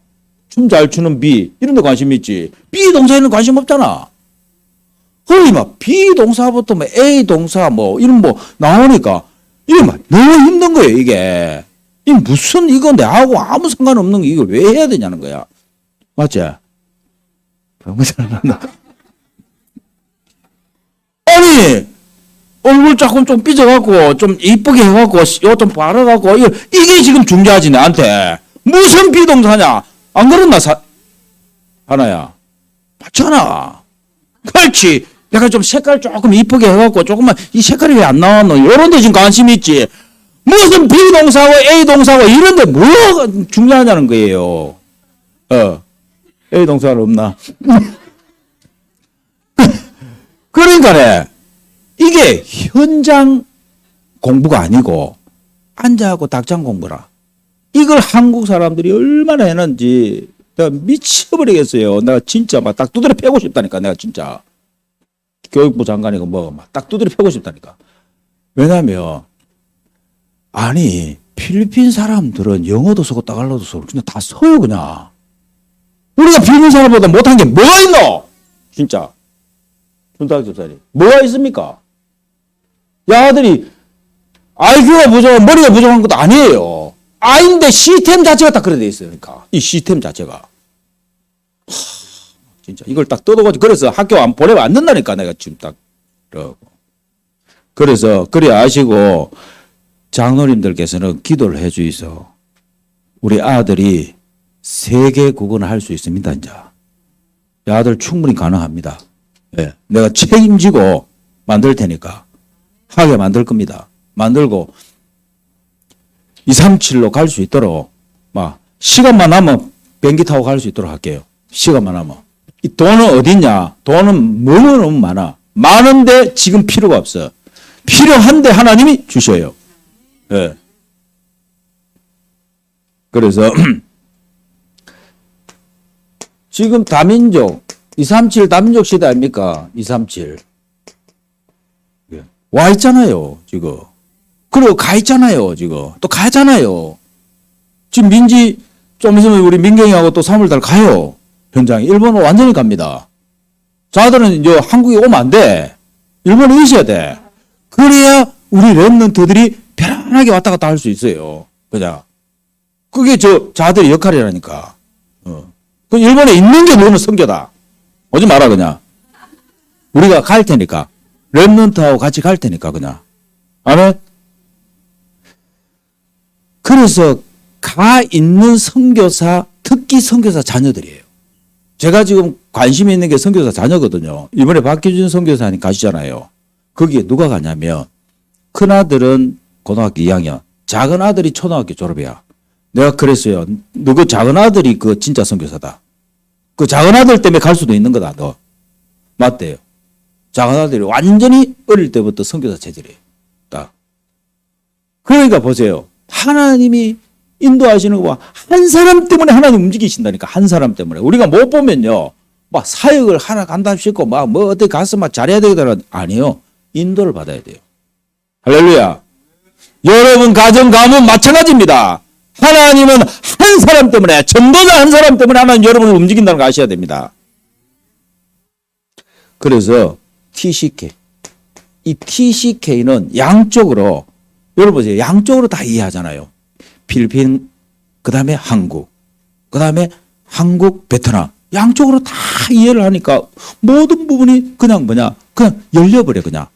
춤 잘 추는 비 이런 데 관심 있지. 비동사에는 관심 없잖아. 거의 막 비동사부터 뭐 A 동사 뭐 이런 뭐 나오니까 이게 막 너무 힘든 거예요 이게. 이 무슨 이거 내하고 아무 상관없는 거 이걸 왜 해야 되냐는 거야. 맞지? 너무 잘한다. 아니 얼굴 조금 좀 삐져갖고 좀 이쁘게 해갖고 이거 좀 바르갖고 이게 지금 중요하지 나한테. 무슨 비동사냐. 안 그렇나 하나야. 맞잖아. 그렇지. 내가 좀 색깔 조금 이쁘게 해갖고 조금만 이 색깔이 왜 안 나왔노? 이런 데 지금 관심 있지. 무슨 비동사고 A동사고 이런 데 뭐가 중요하냐는 거예요. A동사는 없나? 그러니까네. 이게 현장 공부가 아니고 앉아갖고 닭장 공부라. 이걸 한국 사람들이 얼마나 해놨는지 내가 미쳐버리겠어요. 내가 진짜 막 딱 두드려 패고 싶다니까. 내가 진짜. 교육부 장관이고 뭐 막 딱 두드려 패고 싶다니까. 왜냐면 아니 필리핀 사람들은 영어도 쓰고 따갈로도 쓰고 그냥 다 써요 그냥. 우리가 필리핀 사람보다 못한 게 뭐가 있노? 진짜. 준탁 집사님. 뭐가 있습니까? 야들이 IQ가 부족한 머리가 부족한 것도 아니에요. 아인데 시스템 자체가 딱 그래 돼 있어요. 그러니까 이 시스템 자체가. 진짜 이걸 딱 뜯어가지고 그래서 학교 안 보내면 안 된다니까 내가 지금 딱 그러고. 그래서 그래 아시고 장로님들께서는 기도를 해주이소. 우리 아들이 세계 국어는 할 수 있습니다. 이제 아들 충분히 가능합니다. 예, 내가 책임지고 만들 테니까 하게 만들 겁니다. 만들고 237로 갈 수 있도록 막 시간만 나면 비행기 타고 갈 수 있도록 할게요. 시간만 나면. 이 돈은 어딨냐? 돈은 너무 많아. 많은데 지금 필요가 없어. 필요한데 하나님이 주셔요. 예. 그래서 지금 다민족 237 다민족 시대 아닙니까? 237 와 있잖아요 지금. 그리고 가 있잖아요 지금. 또 가잖아요. 지금 민지 좀 있으면 우리 민경이하고 또 3월달 가요 현장에. 일본으로 완전히 갑니다. 자들은 이제 한국에 오면 안 돼. 일본에 있어야 돼. 그래야 우리 랩런트들이 편안하게 왔다 갔다 할 수 있어요. 그냥 그게 자들의 역할이라니까. 그 일본에 있는 게 너는 선교다. 오지 마라 그냥. 우리가 갈 테니까. 랩런트하고 같이 갈 테니까 그냥. 아멘. 그래서 가 있는 선교사, 특히 선교사 자녀들이에요. 제가 지금 관심이 있는 게 선교사 자녀거든요. 이번에 박규진 선교사님 가시잖아요. 거기에 누가 가냐면 큰아들은 고등학교 2학년, 작은 아들이 초등학교 졸업이야. 내가 그랬어요. 너 그 작은 아들이 그 진짜 선교사다. 그 작은 아들 때문에 갈 수도 있는 거다. 너 맞대요. 작은 아들이 완전히 어릴 때부터 선교사 체질이에요. 딱. 그러니까 보세요. 하나님이 인도하시는 거 봐. 한 사람 때문에 하나님 움직이신다니까. 한 사람 때문에. 우리가 못 보면요. 막 사역을 하나 간다 싶고 막 뭐 어디 가서 막 잘해야 되겠다는 아니요. 인도를 받아야 돼요. 할렐루야. 여러분 가정 가문 마찬가지입니다. 하나님은 한 사람 때문에, 전도자 한 사람 때문에 하나님 여러분을 움직인다는 거 아셔야 됩니다. 그래서 TCK. 이 TCK는 양쪽으로, 여러분 보세요. 양쪽으로 다 이해하잖아요. 필리핀, 그 다음에 한국, 그 다음에 한국, 베트남. 양쪽으로 다 이해를 하니까 모든 부분이 그냥 그냥 열려버려, 그냥.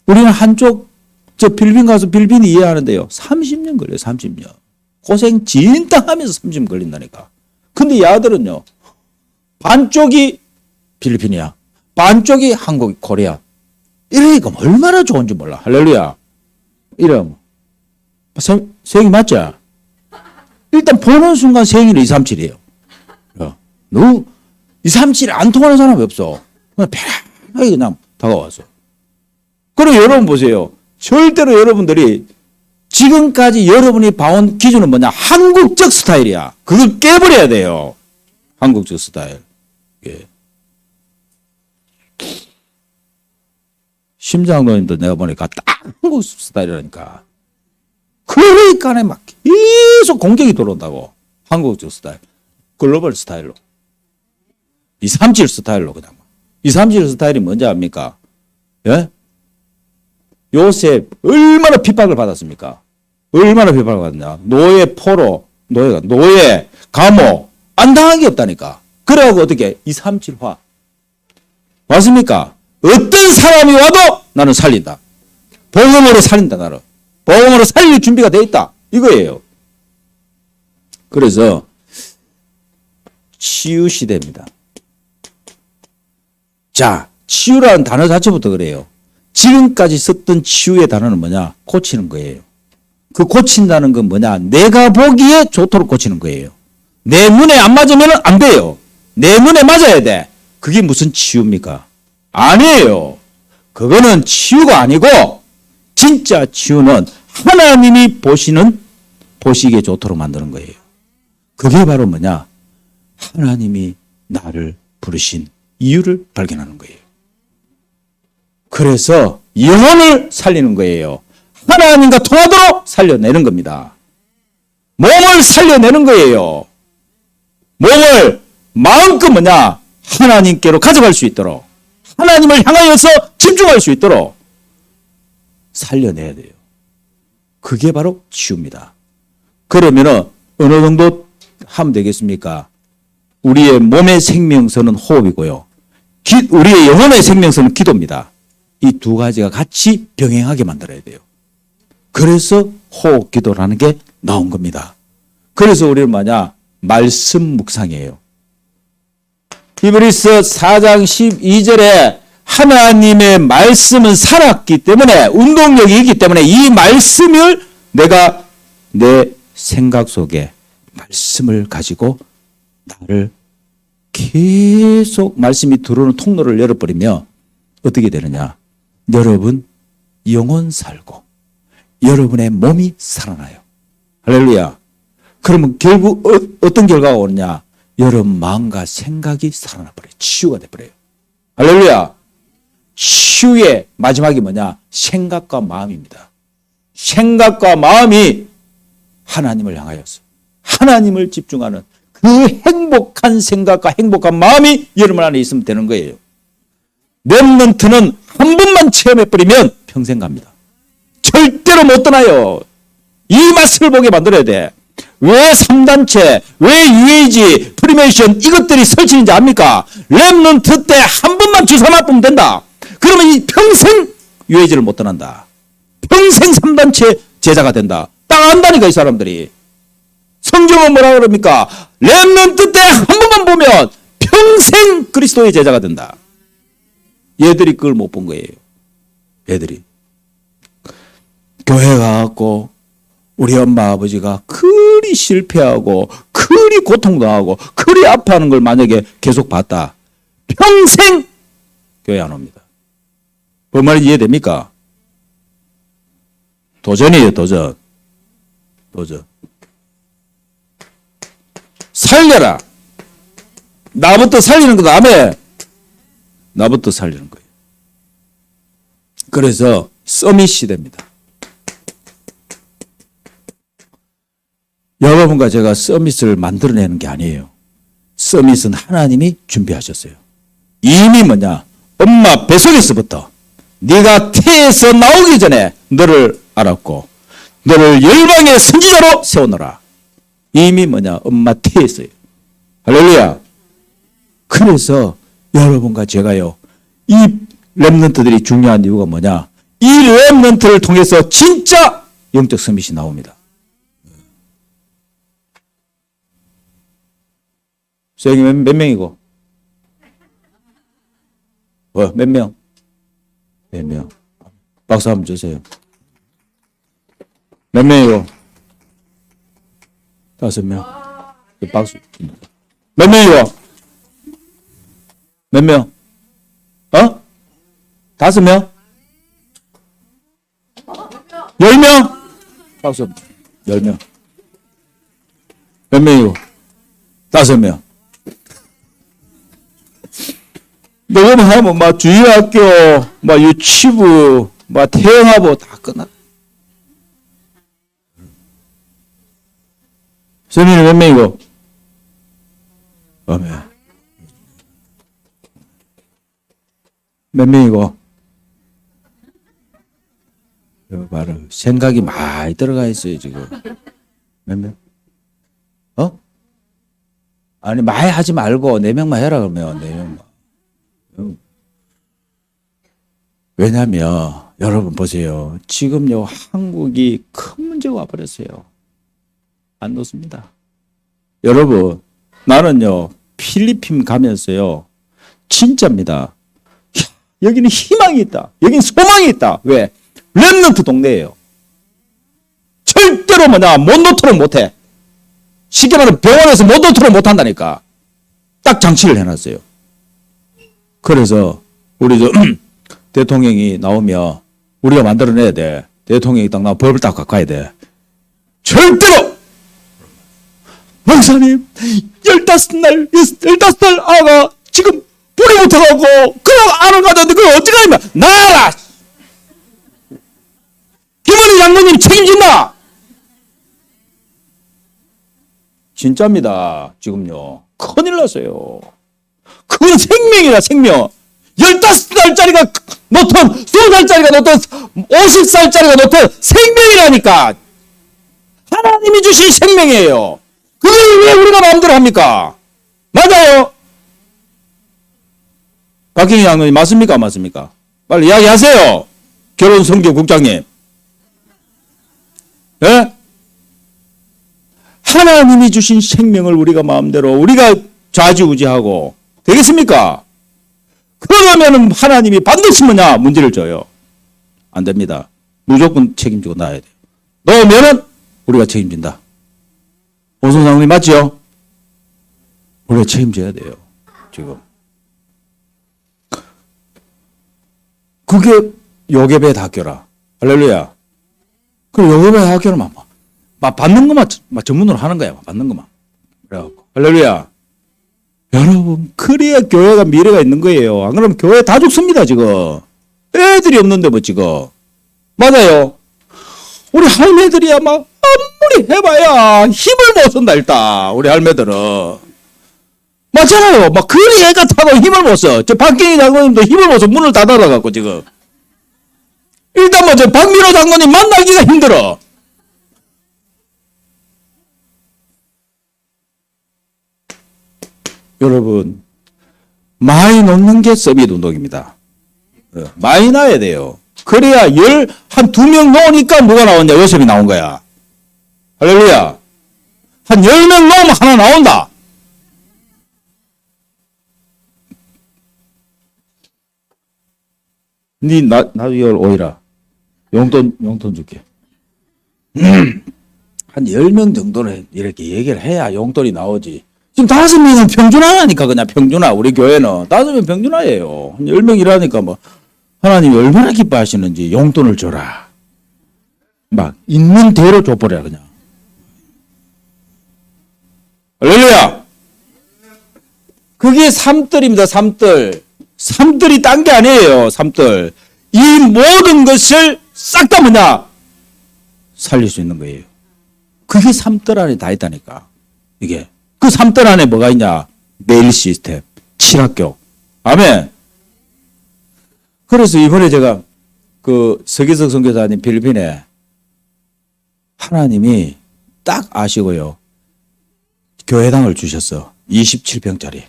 우리는 한쪽, 저 필리핀 가서 필리핀 이해하는데요. 30년 걸려요, 30년. 고생 진짜 하면서 30년 걸린다니까. 근데 이 아들은요, 반쪽이 필리핀이야. 반쪽이 한국, 코리아. 이러니까 얼마나 좋은지 몰라. 할렐루야. 이름. 세영이 맞죠? 일단 보는 순간 세영이는 237이에요. 너 237이 안 통하는 사람이 없어. 그냥 편하게 그냥 다가와서. 그리고 여러분 보세요. 절대로 여러분들이 지금까지 여러분이 봐온 기준은 뭐냐? 한국적 스타일이야. 그걸 깨버려야 돼요. 한국적 스타일. 예. 심장노인도 내가 보니까 딱 한국 스타일이라니까. 그러니까 막 계속 공격이 들어온다고. 한국적 스타일. 글로벌 스타일로. 237 스타일로 그냥. 237 스타일이 뭔지 압니까? 예? 요셉 얼마나 핍박을 받았습니까? 얼마나 핍박을 받았냐? 노예 포로, 노예, 감옥, 안 당한 게 없다니까. 그래갖고 어떻게? 237화. 맞습니까? 어떤 사람이 와도 나는 살린다. 복음으로 살린다, 나를. 복음으로 살릴 준비가 돼 있다. 이거예요. 그래서 치유 시대입니다. 자, 치유라는 단어 자체부터 그래요. 지금까지 썼던 치유의 단어는 뭐냐? 고치는 거예요. 그 고친다는 건 뭐냐? 내가 보기에 좋도록 고치는 거예요. 내 눈에 안 맞으면 안 돼요. 내 눈에 맞아야 돼. 그게 무슨 치유입니까? 아니에요. 그거는 치유가 아니고 진짜 치유는 하나님이 보시기에 좋도록 만드는 거예요. 그게 바로 뭐냐? 하나님이 나를 부르신 이유를 발견하는 거예요. 그래서 영혼을 살리는 거예요. 하나님과 통하도록 살려내는 겁니다. 몸을 살려내는 거예요. 몸을 마음껏 뭐냐? 하나님께로 가져갈 수 있도록, 하나님을 향하여서 집중할 수 있도록 살려내야 돼요. 그게 바로 치유입니다. 그러면은 어느 정도 하면 되겠습니까? 우리의 몸의 생명선은 호흡이고요. 우리의 영혼의 생명선은 기도입니다. 이 두 가지가 같이 병행하게 만들어야 돼요. 그래서 호흡 기도라는 게 나온 겁니다. 그래서 우리는 뭐냐? 말씀 묵상이에요. 히브리서 4장 12절에 하나님의 말씀은 살았기 때문에, 운동력이 있기 때문에 이 말씀을 내가 내 생각 속에 말씀을 가지고 나를 계속 말씀이 들어오는 통로를 열어버리면 어떻게 되느냐? 여러분 영혼 살고 여러분의 몸이 살아나요. 할렐루야. 그러면 결국 어떤 결과가 오느냐? 여러분 마음과 생각이 살아나버려요. 치유가 돼버려요. 할렐루야. 치유의 마지막이 뭐냐? 생각과 마음입니다. 생각과 마음이 하나님을 향하여서 하나님을 집중하는 그 행복한 생각과 행복한 마음이 여러분 안에 있으면 되는 거예요. 렘넌트는 한 번만 체험해버리면 평생 갑니다. 절대로 못 떠나요. 이 맛을 보게 만들어야 돼. 왜 3단체, 왜 UAG, 프리메이션 이것들이 설치는지 압니까? 렘넌트 때 한 번만 주사 맞으면 된다. 그러면 이 평생 UAG를 못 떠난다. 평생 3단체 제자가 된다. 딱 안다니까 이 사람들이. 성경은 뭐라 그럽니까? 렘넌트 때 한 번만 보면 평생 그리스도의 제자가 된다. 얘들이 그걸 못 본 거예요. 얘들이. 교회 가갖고 우리 엄마 아버지가 그리 실패하고 그리 고통당하고 그리 아파하는 걸 만약에 계속 봤다. 평생 교회 안 옵니다. 그 말이 이해됩니까? 도전이에요. 도전. 도전. 살려라. 나부터 살리는 거 다음에 나부터 살리는 거예요. 그래서 서밋 시대입니다. 여러분과 제가 서밋을 만들어내는 게 아니에요. 서밋은 하나님이 준비하셨어요. 이미 뭐냐? 엄마 뱃속에서부터 네가 태에서 나오기 전에 너를 알았고 너를 열방의 선지자로 세워놓으라. 이미 뭐냐? 엄마 태에서요. 할렐루야. 그래서 여러분과 제가요. 이 렘넌트들이 중요한 이유가 뭐냐? 이 렘넌트를 통해서 진짜 영적 서밋이 나옵니다. 선생님 몇 명이고? 몇 명? 몇 명? 박수 한번 주세요. 몇 명이고? 5명. 박수. 몇 명이고? 몇 명? 5명? 10명? 박수. 10명. 몇 명이고? 5명. 녹음하면 막 주일학교, 막 유치부, 막 태영하고 다 끝나. 선생님이 몇 명이고? 몇 명이고? 바로 생각이 많이 들어가 있어요 지금. 몇 명? 아니 많이 하지 말고 4명만 해라 그러면 4명만. 왜냐하면 여러분 보세요. 지금요 한국이 큰 문제가 와버렸어요. 안 놓습니다. 여러분 나는요 필리핀 가면서요 진짜입니다. 여기는 희망이 있다. 여기는 소망이 있다. 왜? 렘넌트 동네예요. 절대로 뭐냐 못 놓도록 못해. 쉽게 말하면 병원에서 못 놓도록 못한다니까. 딱 장치를 해놨어요. 그래서 우리 대통령이 나오면 우리가 만들어내야 돼. 대통령이 딱 나와 법을 딱 갖고 와야 돼. 절대로! 목사님 15날 아가 지금 불이 못해가고 그냥 안을 가졌는데 그걸 어찌 가냐 나라! 김원희 장로님 책임진다! 진짜입니다. 지금요. 큰일 났어요. 그건 생명이라 생명. 15살짜리가 놓던 20살짜리가 놓던 50살짜리가 놓던 생명이라니까. 하나님이 주신 생명이에요. 그걸 왜 우리가 마음대로 합니까? 맞아요. 박경희 장로님 맞습니까? 맞습니까? 빨리 이야기하세요. 결혼선교 국장님. 예? 하나님이 주신 생명을 우리가 마음대로 우리가 좌지우지하고 되겠습니까? 그러면 하나님이 반드시 뭐냐 문제를 줘요. 안 됩니다. 무조건 책임지고 나야 돼요. 넣으면은 우리가 책임진다. 오선 장로님 맞죠? 우리가 책임져야 돼요. 지금. 그게 요괴배 학교라. 할렐루야. 그 요괴배 학교는 막 받는 것만 전문으로 하는 거야. 받는 것만. 그래갖고 할렐루야. 여러분, 그래야 교회가 미래가 있는 거예요. 안 그러면 교회 다 죽습니다, 지금. 애들이 없는데 뭐 지금. 맞아요. 우리 할매들이야 막 아무리 해봐야 힘을 못 쓴다 일단. 우리 할매들은. 맞잖아요. 막 그리 애가 타도 힘을 못 써. 저 박경희 장로님도 힘을 못 써. 문을 다 닫아갖고 지금. 일단 뭐 저 박민호 장로님 만나기가 힘들어. 여러분, 많이 놓는 게 서밋 운동입니다. 많이 놔야 돼요. 그래야 한 2명 놓으니까 누가 나왔냐? 요셉이 나온 거야. 할렐루야. 한 10명 놓으면 하나 나온다. 나도 이걸 오이라. 용돈 줄게. 한 10명 정도는 이렇게 얘기를 해야 용돈이 나오지. 지금 5명은 평준화라니까, 그냥 평준화. 우리 교회는 5명 평준화예요. 한 10명 일하니까 뭐, 하나님이 얼마나 기뻐하시는지 용돈을 줘라. 막, 있는 대로 줘버려, 그냥. 할렐루야! 그게 삼뜰입니다, 삼뜰. 삼뜰이 딴 게 아니에요, 삼뜰. 이 모든 것을 싹 다 뭐냐? 살릴 수 있는 거예요. 그게 삼뜰 안에 다 있다니까. 이게. 그 삼뜰 안에 뭐가 있냐? 메일 시스템, 칠학교. 아멘. 그래서 이번에 제가 그 서기석 선교사님 필리핀에 하나님이 딱 아시고요. 교회당을 주셨어. 27평짜리.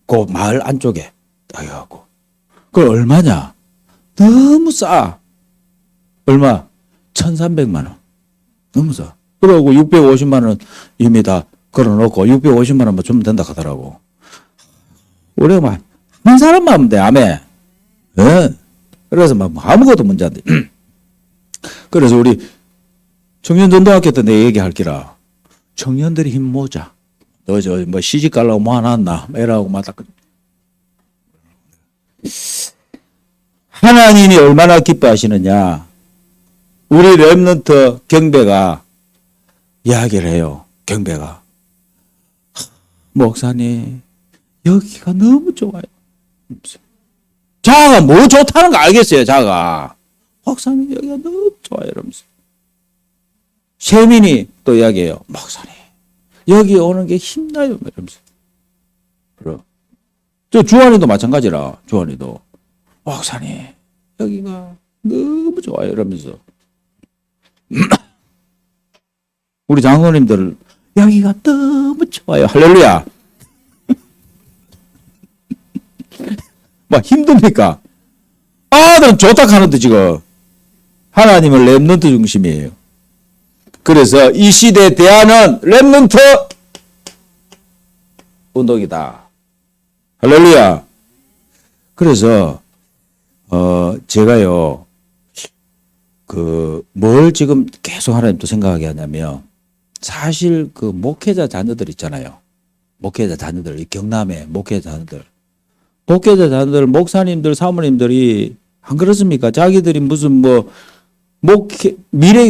그 마을 안쪽에 딱 해갖고. 그걸 얼마냐? 너무 싸. 얼마? 1,300만 원. 너무 싸. 그러고 650만 원 이미 다 걸어놓고 650만 원만 주면 된다 하더라고. 우리가 막 한 사람만 하면 돼. 아멘. 예. 그래서 막 아무것도 문제 안 돼. 그래서 우리 청년전도학교 때 내 얘기할 기라. 청년들이 힘 모자. 너 저 뭐 시집 가려고 뭐 하나 놨나? 이라고 막 딱. 하나님이 얼마나 기뻐하시느냐. 우리 렘넌트 경배가 이야기를 해요. 경배가. 목사님, 여기가 너무 좋아요. 자가 뭐 좋다는 거 알겠어요, 자가. 목사님, 여기가 너무 좋아요. 이러면서. 세민이 또 이야기해요. 목사님, 여기 오는 게 힘나요. 이러면서. 그래. 저 주환이도 마찬가지라, 주환이도. 목사님, 여기가 너무 좋아요. 이러면서. 우리 장로님들, 여기가 너무 좋아요. 할렐루야. 막 힘듭니까? 난 좋다 하는데 지금. 하나님은 렘넌트 중심이에요. 그래서 이 시대의 대안은 렘넌트 운동이다. 할렐루야. 그래서 제가요, 뭘 지금 계속 하나님 또 생각하게 하냐면, 사실 그 목회자 자녀들 있잖아요. 목회자 자녀들, 이 경남의 목회자 자녀들. 목회자 자녀들, 목사님들, 사모님들이 안 그렇습니까? 자기들이 무슨 뭐,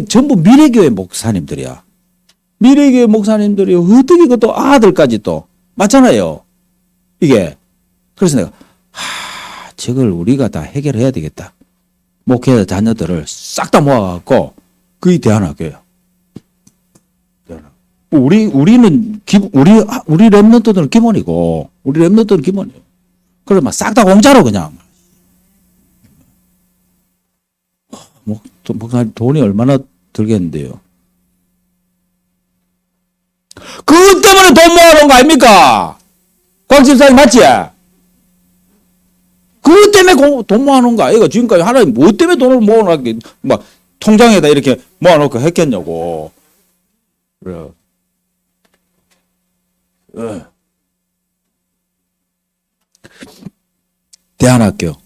전부 미래교회 목사님들이야. 미래교회 목사님들이 어떻게 그것도 아들까지 또, 맞잖아요. 이게. 그래서 내가, 저걸 우리가 다 해결해야 되겠다. 목회자 자녀들을 싹 다 모아갖고, 그게 대안학교예요. 우리는 우리 렘넌트들은 기본이고, 우리 렘넌트는 기본이에요. 그래 막 싹 다 공짜로 그냥. 목사님 돈이 얼마나 들겠는데요. 그것 때문에 돈 모아놓은 거 아닙니까? 곽 집사님 맞지? 그것 때문에 돈 모아놓은 거 아이가? 지금까지 하나님 뭐 때문에 돈을 모아놓게 막 통장에다 이렇게 모아놓고 했겠냐고. 그래. 대안학교.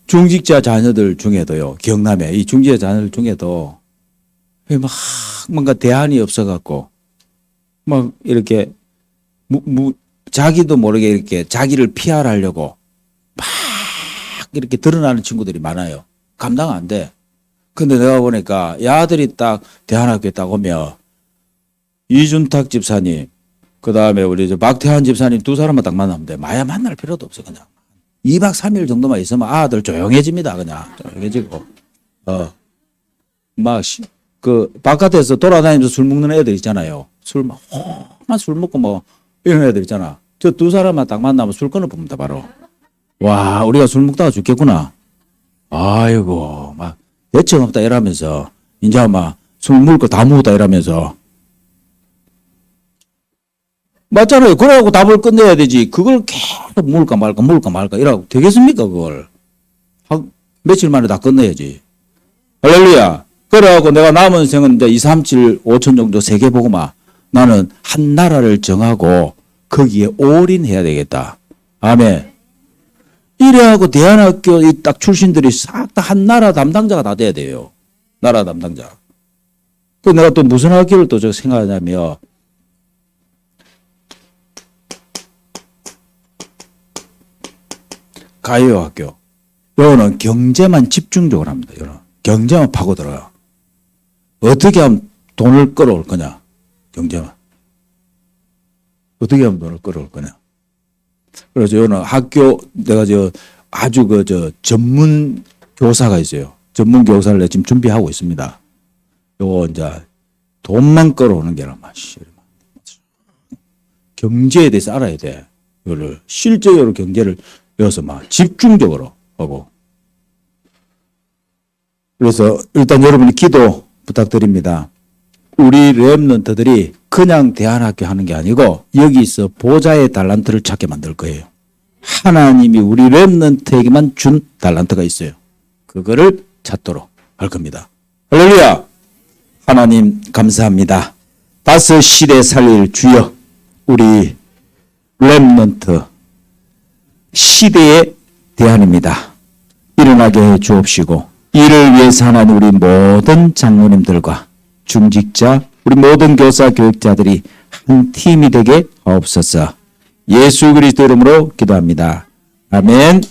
중직자 자녀들 중에도요, 경남에, 이 중직자 자녀들 중에도, 막, 뭔가 대안이 없어갖고, 막, 이렇게, 자기도 모르게 이렇게 자기를 피하려고, 막, 이렇게 드러나는 친구들이 많아요. 감당 안 돼. 근데 내가 보니까 이 아들이 딱 대안학교에 딱 오면 이준탁 집사님, 그 다음에 우리 저 박태환 집사님 두 사람만 딱 만나면 돼. 마야 만날 필요도 없어. 그냥 2박 3일 정도만 있으면 아들 조용해집니다. 그냥 조용해지고 막 그 바깥에서 돌아다니면서 술 먹는 애들 있잖아요. 술 먹고 뭐 이런 애들 있잖아. 저 두 사람만 딱 만나면 술 끊어 봅니다. 바로. 와, 우리가 술 먹다가 죽겠구나. 아이고, 막 대책 없다 이러면서 이제 막 술 먹을 거 다 먹었다 이러면서 맞잖아요. 그래갖고 답을 끝내야 되지. 그걸 계속 먹을까 말까 이러고 되겠습니까? 그걸 며칠 만에 다 끝내야지. 할렐루야. 그래갖고 내가 남은 생은 이제 2, 3, 7, 5천 정도 세계 보고만 나는 한 나라를 정하고 거기에 올인해야 되겠다. 아멘. 이래하고 대안학교 이 딱 출신들이 싹 다 한 나라 담당자가 다 돼야 돼요. 나라 담당자. 그 내가 또 무슨 학교를 또 저 생각하냐면 가요학교. 요거는 경제만 집중적으로 합니다. 요는 경제만 파고들어요. 어떻게 하면 돈을 끌어올 거냐? 경제만. 어떻게 하면 돈을 끌어올 거냐? 그래서 요는 학교 내가 아주 전문 교사가 있어요. 전문 교사를 내가 지금 준비하고 있습니다. 요거 이제 돈만 끌어오는 게 아니라 경제에 대해서 알아야 돼. 이거를 실제로 경제를 여기서 막 집중적으로 하고. 그래서 일단 여러분이 기도 부탁드립니다. 우리 렘넌트들이 그냥 대안학교 하는 게 아니고 여기서 보좌의 달란트를 찾게 만들 거예요. 하나님이 우리 렘넌트에게만 준 달란트가 있어요. 그거를 찾도록 할 겁니다. 할렐루야. 하나님 감사합니다. 다섯 시대 살릴 주여, 우리 렘넌트 시대의 대안입니다. 일어나게 해 주옵시고 이를 위해서 하나님 우리 모든 장로님들과 중직자 우리 모든 교사 교육자들이 한 팀이 되게 하옵소서. 예수 그리스도 이름으로 기도합니다. 아멘.